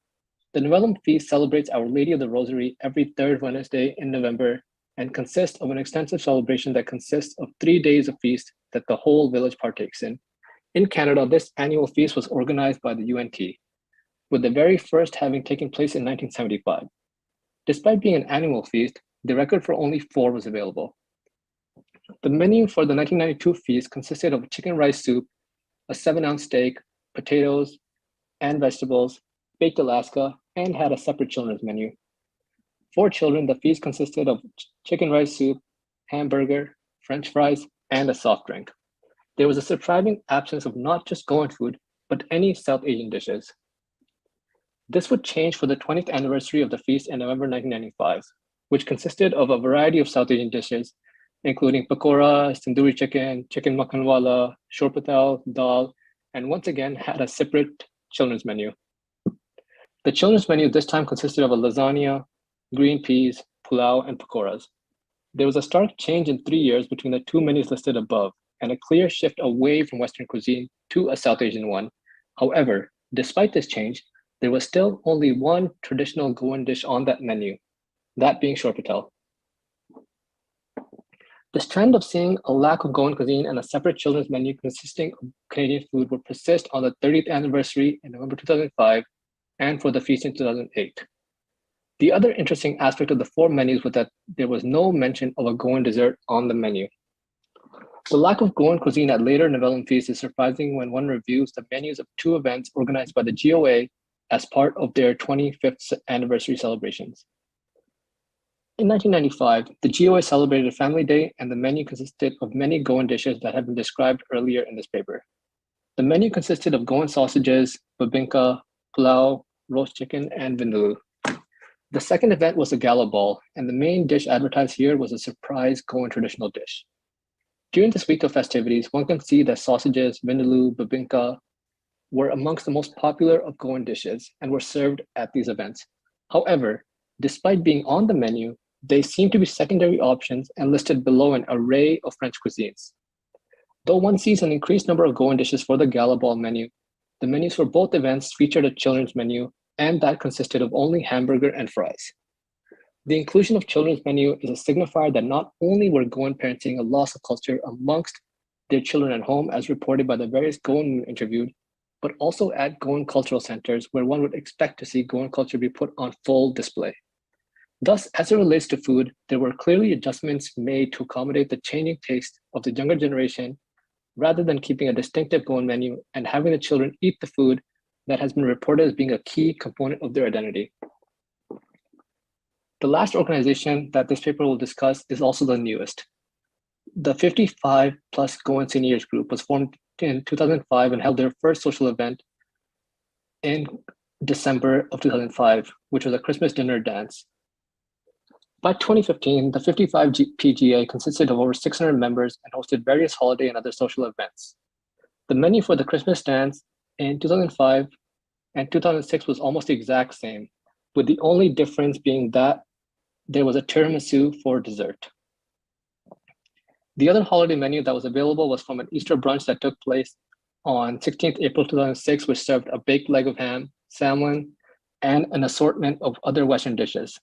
The Novellam feast celebrates Our Lady of the Rosary every third Wednesday in November and consists of an extensive celebration that consists of 3 days of feast that the whole village partakes in. In Canada, this annual feast was organized by the UNT, with the very first having taken place in 1975. Despite being an annual feast, the record for only 4 was available. The menu for the 1992 feast consisted of chicken rice soup, a 7-ounce steak, potatoes and vegetables, baked Alaska, and had a separate children's menu. For children, the feast consisted of chicken rice soup, hamburger, French fries, and a soft drink. There was a surprising absence of not just Goan food, but any South Asian dishes. This would change for the 20th anniversary of the feast in November 1995, which consisted of a variety of South Asian dishes, including pakora, tandoori chicken, chicken makhanwala, shorpatal, dal, and once again had a separate children's menu. The children's menu this time consisted of a lasagna, green peas, pulao, and pakoras. There was a stark change in 3 years between the two menus listed above, and a clear shift away from Western cuisine to a South Asian one. However, despite this change, there was still only one traditional Goan dish on that menu, that being shorpatal. This trend of seeing a lack of Goan cuisine and a separate children's menu consisting of Canadian food would persist on the 30th anniversary in November 2005 and for the feast in 2008. The other interesting aspect of the four menus was that there was no mention of a Goan dessert on the menu. The lack of Goan cuisine at later Novellan feasts is surprising when one reviews the menus of two events organized by the GOA as part of their 25th anniversary celebrations. In 1995, the GOA celebrated Family Day, and the menu consisted of many Goan dishes that have been described earlier in this paper. The menu consisted of Goan sausages, babinka, pulao, roast chicken, and vindaloo. The second event was a gala ball, and the main dish advertised here was a surprise Goan traditional dish. During this week of festivities, one can see that sausages, vindaloo, babinka were amongst the most popular of Goan dishes and were served at these events. However, despite being on the menu, they seem to be secondary options and listed below an array of French cuisines. Though one sees an increased number of Goan dishes for the gala ball menu, the menus for both events featured a children's menu, and that consisted of only hamburger and fries. The inclusion of children's menu is a signifier that not only were Goan parents seeing a loss of culture amongst their children at home, as reported by the various Goan women interviewed, but also at Goan cultural centers where one would expect to see Goan culture be put on full display. Thus, as it relates to food, there were clearly adjustments made to accommodate the changing taste of the younger generation, rather than keeping a distinctive Goan menu and having the children eat the food that has been reported as being a key component of their identity. The last organization that this paper will discuss is also the newest. The 55 plus Goan seniors group was formed in 2005 and held their first social event in December of 2005, which was a Christmas dinner dance. By 2015, the 55 PGA consisted of over 600 members and hosted various holiday and other social events. The menu for the Christmas dance in 2005 and 2006 was almost the exact same, with the only difference being that there was a tiramisu for dessert. The other holiday menu that was available was from an Easter brunch that took place on 16th April 2006, which served a baked leg of ham, salmon, and an assortment of other Western dishes.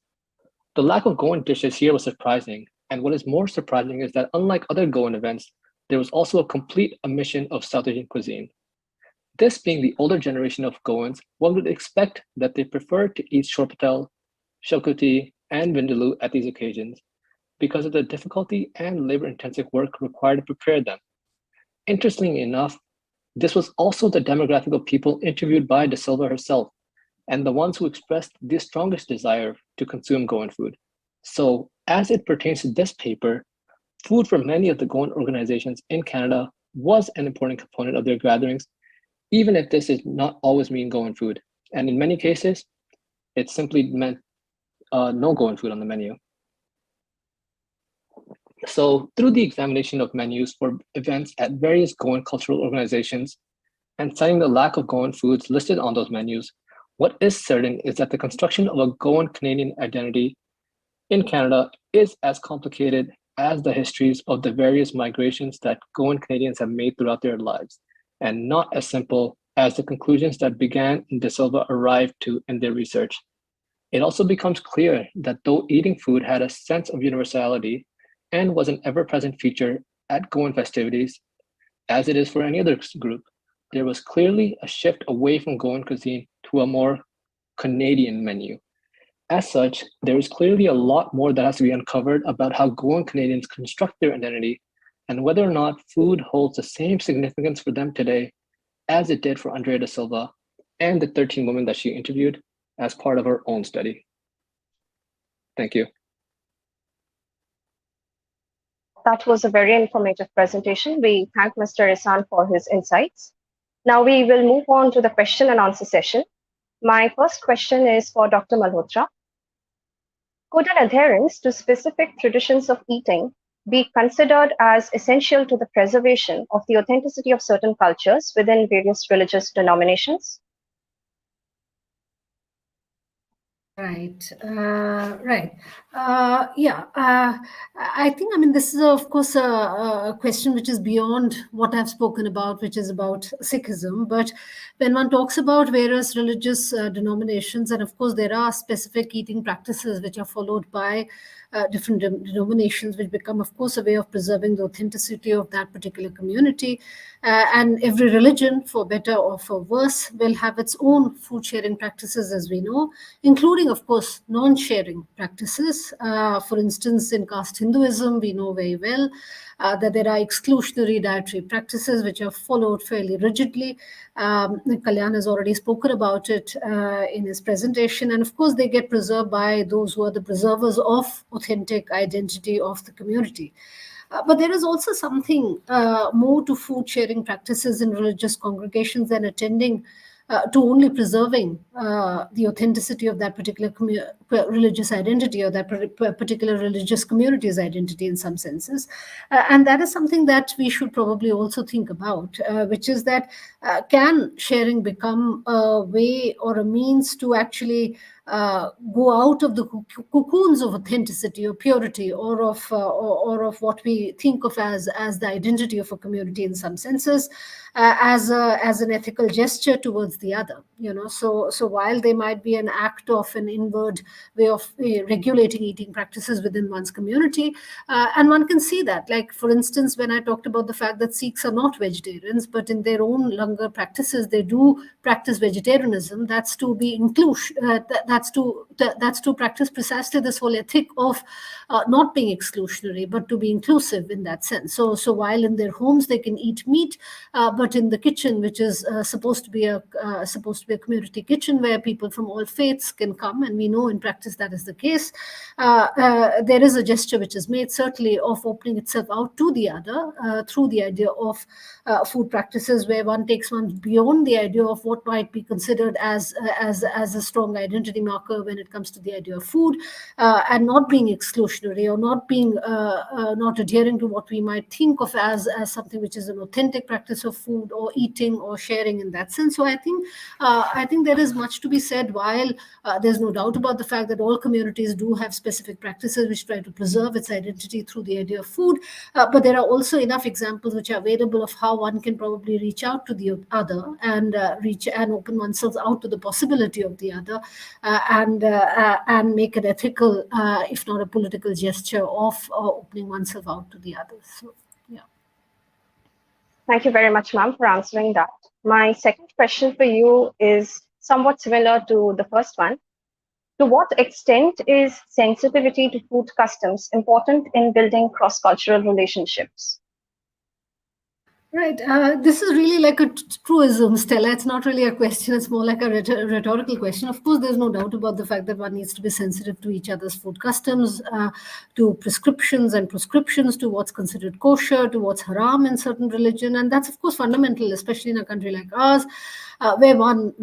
The lack of Goan dishes here was surprising, and what is more surprising is that unlike other Goan events, there was also a complete omission of South Asian cuisine. This being the older generation of Goans, one would expect that they prefer to eat shorpatal, shakuti, and vindaloo at these occasions because of the difficulty and labor-intensive work required to prepare them. Interestingly enough, this was also the demographic of people interviewed by De Silva herself, and the ones who expressed the strongest desire to consume Goan food. So as it pertains to this paper, food for many of the Goan organizations in Canada was an important component of their gatherings, even if this did not always mean Goan food. And in many cases, it simply meant no Goan food on the menu. So through the examination of menus for events at various Goan cultural organizations and citing the lack of Goan foods listed on those menus, what is certain is that the construction of a Goan Canadian identity in Canada is as complicated as the histories of the various migrations that Goan Canadians have made throughout their lives, and not as simple as the conclusions that Began and De Silva arrived to in their research. It also becomes clear that though eating food had a sense of universality and was an ever-present feature at Goan festivities, as it is for any other group, there was clearly a shift away from Goan cuisine to a more Canadian menu. As such, there is clearly a lot more that has to be uncovered about how Goan Canadians construct their identity and whether or not food holds the same significance for them today as it did for Andrea da Silva and the 13 women that she interviewed as part of her own study. Thank you. That was a very informative presentation. We thank Mr. Ihsan for his insights. Now we will move on to the question and answer session. My first question is for Dr. Malhotra. Could an adherence to specific traditions of eating be considered as essential to the preservation of the authenticity of certain cultures within various religious denominations? Right, right. Yeah, I think, I mean, this is, of course, a question which is beyond what I've spoken about, which is about Sikhism. But when one talks about various religious denominations, and of course, there are specific eating practices which are followed by different denominations, which become, of course, a way of preserving the authenticity of that particular community. And every religion, for better or for worse, will have its own food sharing practices, as we know, including, of course, non-sharing practices. For instance, in caste Hinduism, we know very well that there are exclusionary dietary practices which are followed fairly rigidly. Kalyan has already spoken about it in his presentation. And of course, they get preserved by those who are the preservers of authentic identity of the community. But there is also something more to food sharing practices in religious congregations than attending to only preserving the authenticity of that particular religious identity or that particular religious community's identity in some senses. And that is something that we should probably also think about, which is that can sharing become a way or a means to actually go out of the cocoons of authenticity or purity or of what we think of as the identity of a community in some senses, as an ethical gesture towards the other. So while they might be an act of an inward way of regulating eating practices within one's community, and one can see that, like, for instance, when I talked about the fact that Sikhs are not vegetarians, but in their own langar practices they do practice vegetarianism. That's to be inclusive. That's to practice precisely this whole ethic of not being exclusionary, but to be inclusive in that sense. So while in their homes they can eat meat, but in the kitchen, which is supposed to be a community kitchen where people from all faiths can come, and we know in practice that is the case, there is a gesture which is made, certainly, of opening itself out to the other through the idea of food practices, where one takes one beyond the idea of what might be considered as a strong identity marker when it comes to the idea of food, and not being exclusionary or not adhering to what we might think of as something which is an authentic practice of food or eating or sharing in that sense. So I think there is much to be said. While there's no doubt about the fact that all communities do have specific practices which try to preserve its identity through the idea of food, but there are also enough examples which are available of how one can probably reach out to the other and reach and open oneself out to the possibility of the other, and make an ethical, if not a political gesture of opening oneself out to the others. So, yeah. Thank you very much, ma'am, for answering that. My second question for you is somewhat similar to the first one. To what extent is sensitivity to food customs important in building cross-cultural relationships? Right. This is really like a truism, Stella. It's not really a question. It's more like a rhetorical question. Of course, there's no doubt about the fact that one needs to be sensitive to each other's food customs, to prescriptions and proscriptions, to what's considered kosher, to what's haram in certain religion. And that's, of course, fundamental, especially in a country like ours, whether one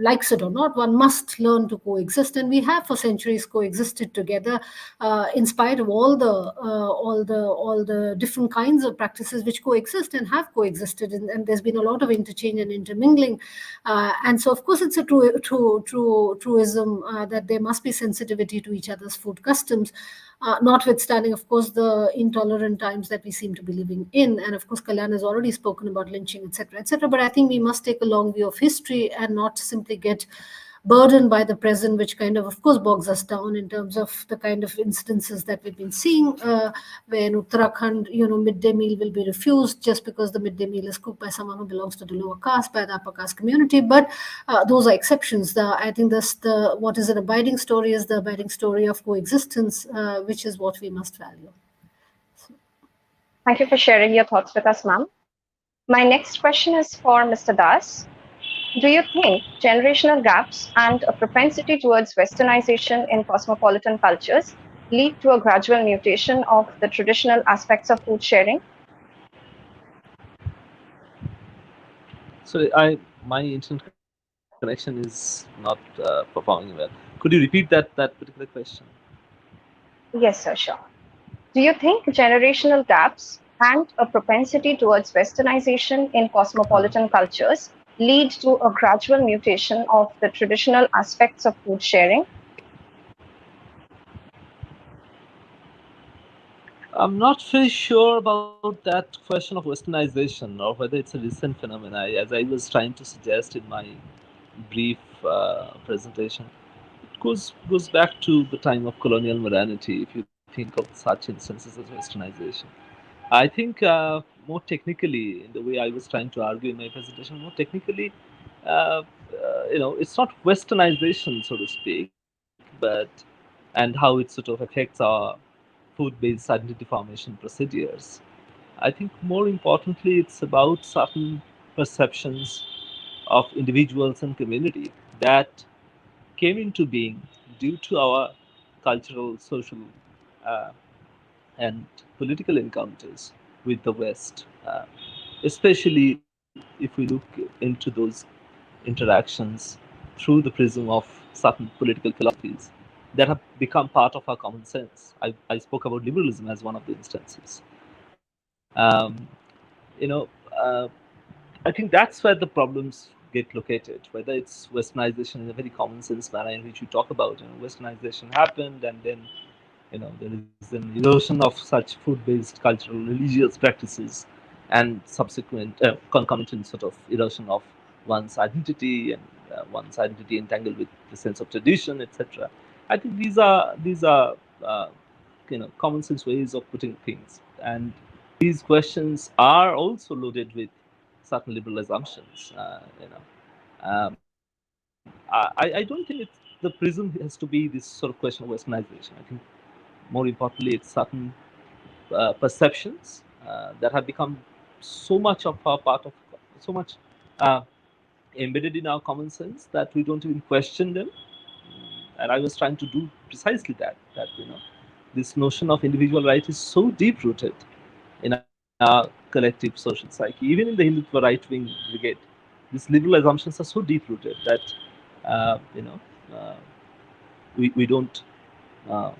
likes it or not, one must learn to coexist. And we have for centuries coexisted together, in spite of all the different kinds of practices which coexist and have coexisted, and there's been a lot of interchange and intermingling, and so of course it's a truism that there must be sensitivity to each other's food customs, notwithstanding, of course, the intolerant times that we seem to be living in. And of course, Kalyan has already spoken about lynching, etc., etc. But I think we must take a long view of history and not simply get burdened by the present, which kind of course, bogs us down in terms of the kind of incidences that we've been seeing, where in Uttarakhand, midday meal will be refused just because the midday meal is cooked by someone who belongs to the lower caste, by the upper caste community. But those are exceptions. I think what is an abiding story is the abiding story of coexistence, which is what we must value. Thank you for sharing your thoughts with us, ma'am. My next question is for Mr. Das. Do you think generational gaps and a propensity towards westernization in cosmopolitan cultures lead to a gradual mutation of the traditional aspects of food sharing? So my internet connection is not performing well. Could you repeat that particular question? Yes, sir, sure. Do you think generational gaps and a propensity towards westernization in cosmopolitan cultures lead to a gradual mutation of the traditional aspects of food sharing? I'm not very sure about that question of westernization or whether it's a recent phenomenon. As I was trying to suggest in my brief presentation, it goes back to the time of colonial modernity. If you think of such instances as westernization, I think more technically, in the way I was trying to argue in my presentation, more technically, it's not westernization, so to speak, but and how it sort of affects our food-based identity formation procedures. I think more importantly, it's about certain perceptions of individuals and community that came into being due to our cultural, social, uh, and political encounters with the West, especially if we look into those interactions through the prism of certain political philosophies that have become part of our common sense. I spoke about liberalism as one of the instances. You know, I think that's where the problems get located, whether it's westernization in a very common sense manner in which we talk about, westernization happened and then, there is an erosion of such food-based cultural religious practices and subsequent concomitant sort of erosion of one's identity and one's identity entangled with the sense of tradition, etc. I think these are common sense ways of putting things, and these questions are also loaded with certain liberal assumptions. I don't think the prism has to be this sort of question of westernization. I think more importantly, it's certain perceptions that have become so much of our part of so much uh, embedded in our common sense that we don't even question them. And I was trying to do precisely that this notion of individual right is so deep rooted in our collective social psyche. Even in the Hindutva right wing brigade, these liberal assumptions are so deep rooted that uh, you know uh, we don't uh,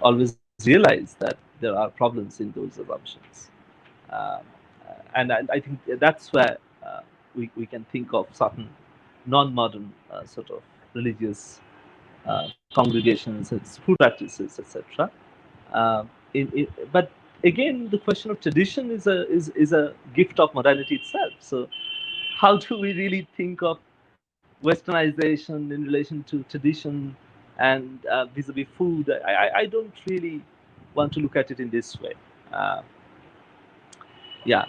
always realize that there are problems in those assumptions. Um, and I think that's where we can think of certain non-modern sort of religious congregations, its food practices, etc. But again, the question of tradition is a gift of modernity itself. So, how do we really think of westernization in relation to tradition and vis-a-vis food? I don't really want to look at it in this way. Uh, yeah.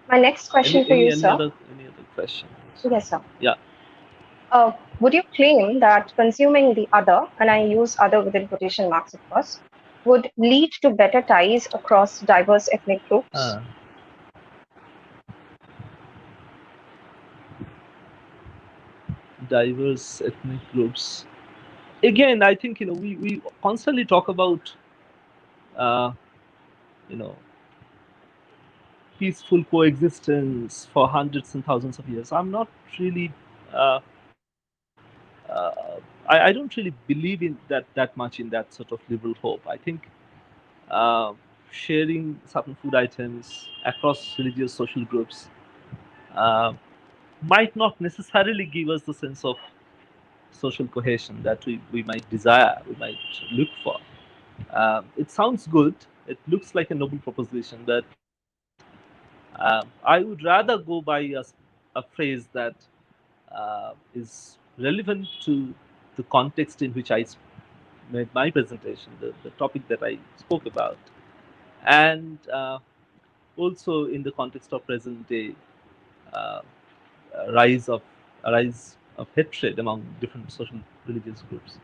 My next question for you, sir. Any other questions? Yes, sir. Yeah. Would you claim that consuming the other, and I use other within quotation marks, of course, would lead to better ties across diverse ethnic groups? Uh, Diverse ethnic groups. Again, I think we constantly talk about uh, you know peaceful coexistence for hundreds and thousands of years. I'm not really uh, I don't really believe in that much in that sort of liberal hope. I think uh, sharing certain food items across religious social groups uh, might not necessarily give us the sense of social cohesion that we might desire, we might look for. It sounds good. It looks like a noble proposition, but I would rather go by a phrase that is relevant to the context in which I made my presentation, the topic that I spoke about, and also in the context of present day uh, rise of rise of hatred among different social religious groups.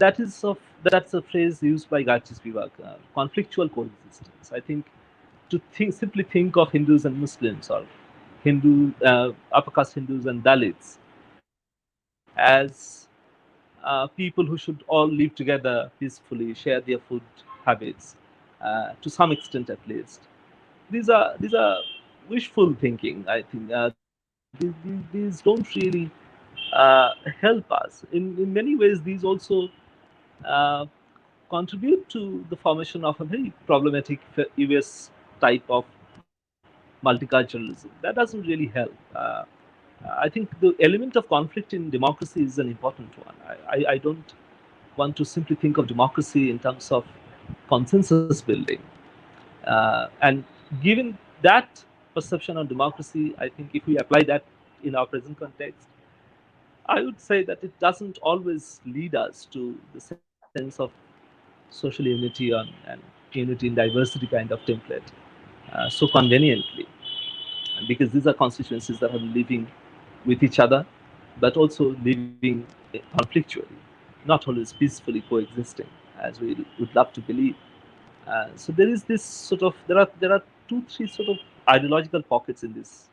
that's a phrase used by Gayatri Spivak, conflictual coexistence. I think simply think of Hindus and Muslims, or upper caste Hindus and Dalits, as people who should all live together peacefully, share their food habits, to some extent at least. These are wishful thinking. I think these don't really help us. In many ways, these also uh, contribute to the formation of a very problematic US type of multiculturalism. That doesn't really help. I think the element of conflict in democracy is an important one. I don't want to simply think of democracy in terms of consensus building. And given that perception on democracy, I think if we apply that in our present context, I would say that it doesn't always lead us to the sense of social unity and unity in diversity kind of template so conveniently. And because these are constituencies that are living with each other, but also living conflictually, not always peacefully coexisting, as we would love to believe. So there is this sort of there are two, three sort of ideological pockets in this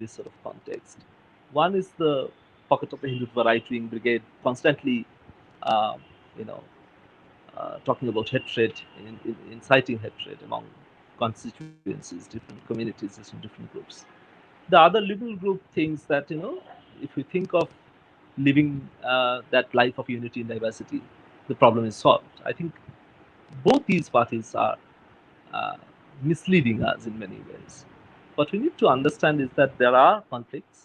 sort of context. One is the pocket of the Hindutva right-wing brigade, constantly, uh, you know, talking about hatred, inciting hatred among constituencies, different communities, different groups. The other liberal group thinks that, if we think of living that life of unity and diversity, the problem is solved. I think both these parties are uh, misleading us in many ways. What we need to understand is that there are conflicts.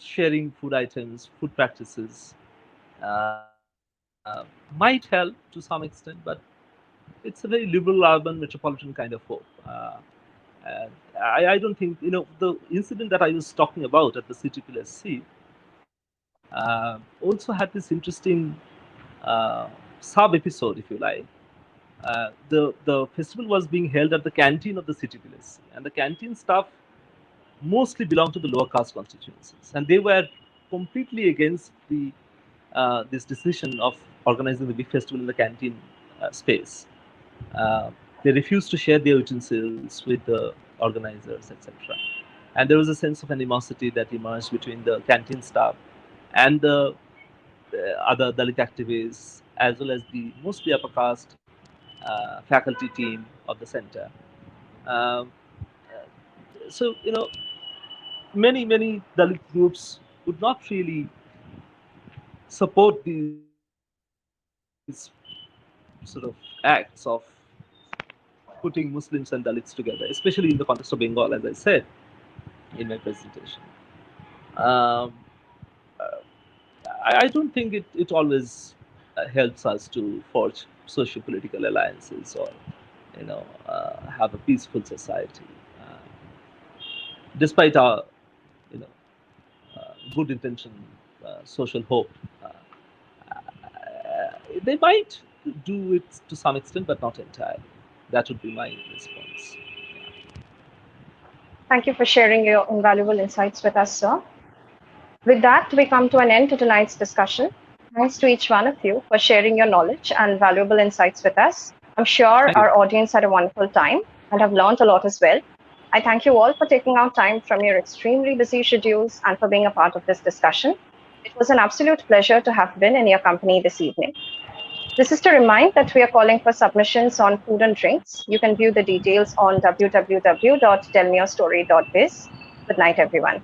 Sharing food items, food practices might help to some extent, but it's a very liberal, urban, metropolitan kind of hope. And I don't think, the incident that I was talking about at the CTPLSC also had this interesting sub episode, if you like. The festival was being held at the canteen of the CTPLSC, and the canteen staff mostly belonged to the lower caste constituencies, and they were completely against this decision of organizing the big festival in the canteen space. Uh, they refused to share their utensils with the organizers, etc. And there was a sense of animosity that emerged between the canteen staff and the other Dalit activists, as well as the mostly upper caste faculty team of the center. Um, so, many Dalit groups would not really support these sort of acts of putting Muslims and Dalits together, especially in the context of Bengal, as I said in my presentation. Um, uh, I don't think it always helps us to forge socio-political alliances, or have a peaceful society, despite our you know good intention, social hope. They might do it to some extent, but not entirely. That would be my response. Thank you for sharing your invaluable insights with us, sir. With that, we come to an end to tonight's discussion. Thanks to each one of you for sharing your knowledge and valuable insights with us. I'm sure our audience had a wonderful time and have learned a lot as well. I thank you all for taking out time from your extremely busy schedules and for being a part of this discussion. It was an absolute pleasure to have been in your company this evening. This is to remind that we are calling for submissions on food and drinks. You can view the details on www.tellmeyourstory.biz. Good night, everyone.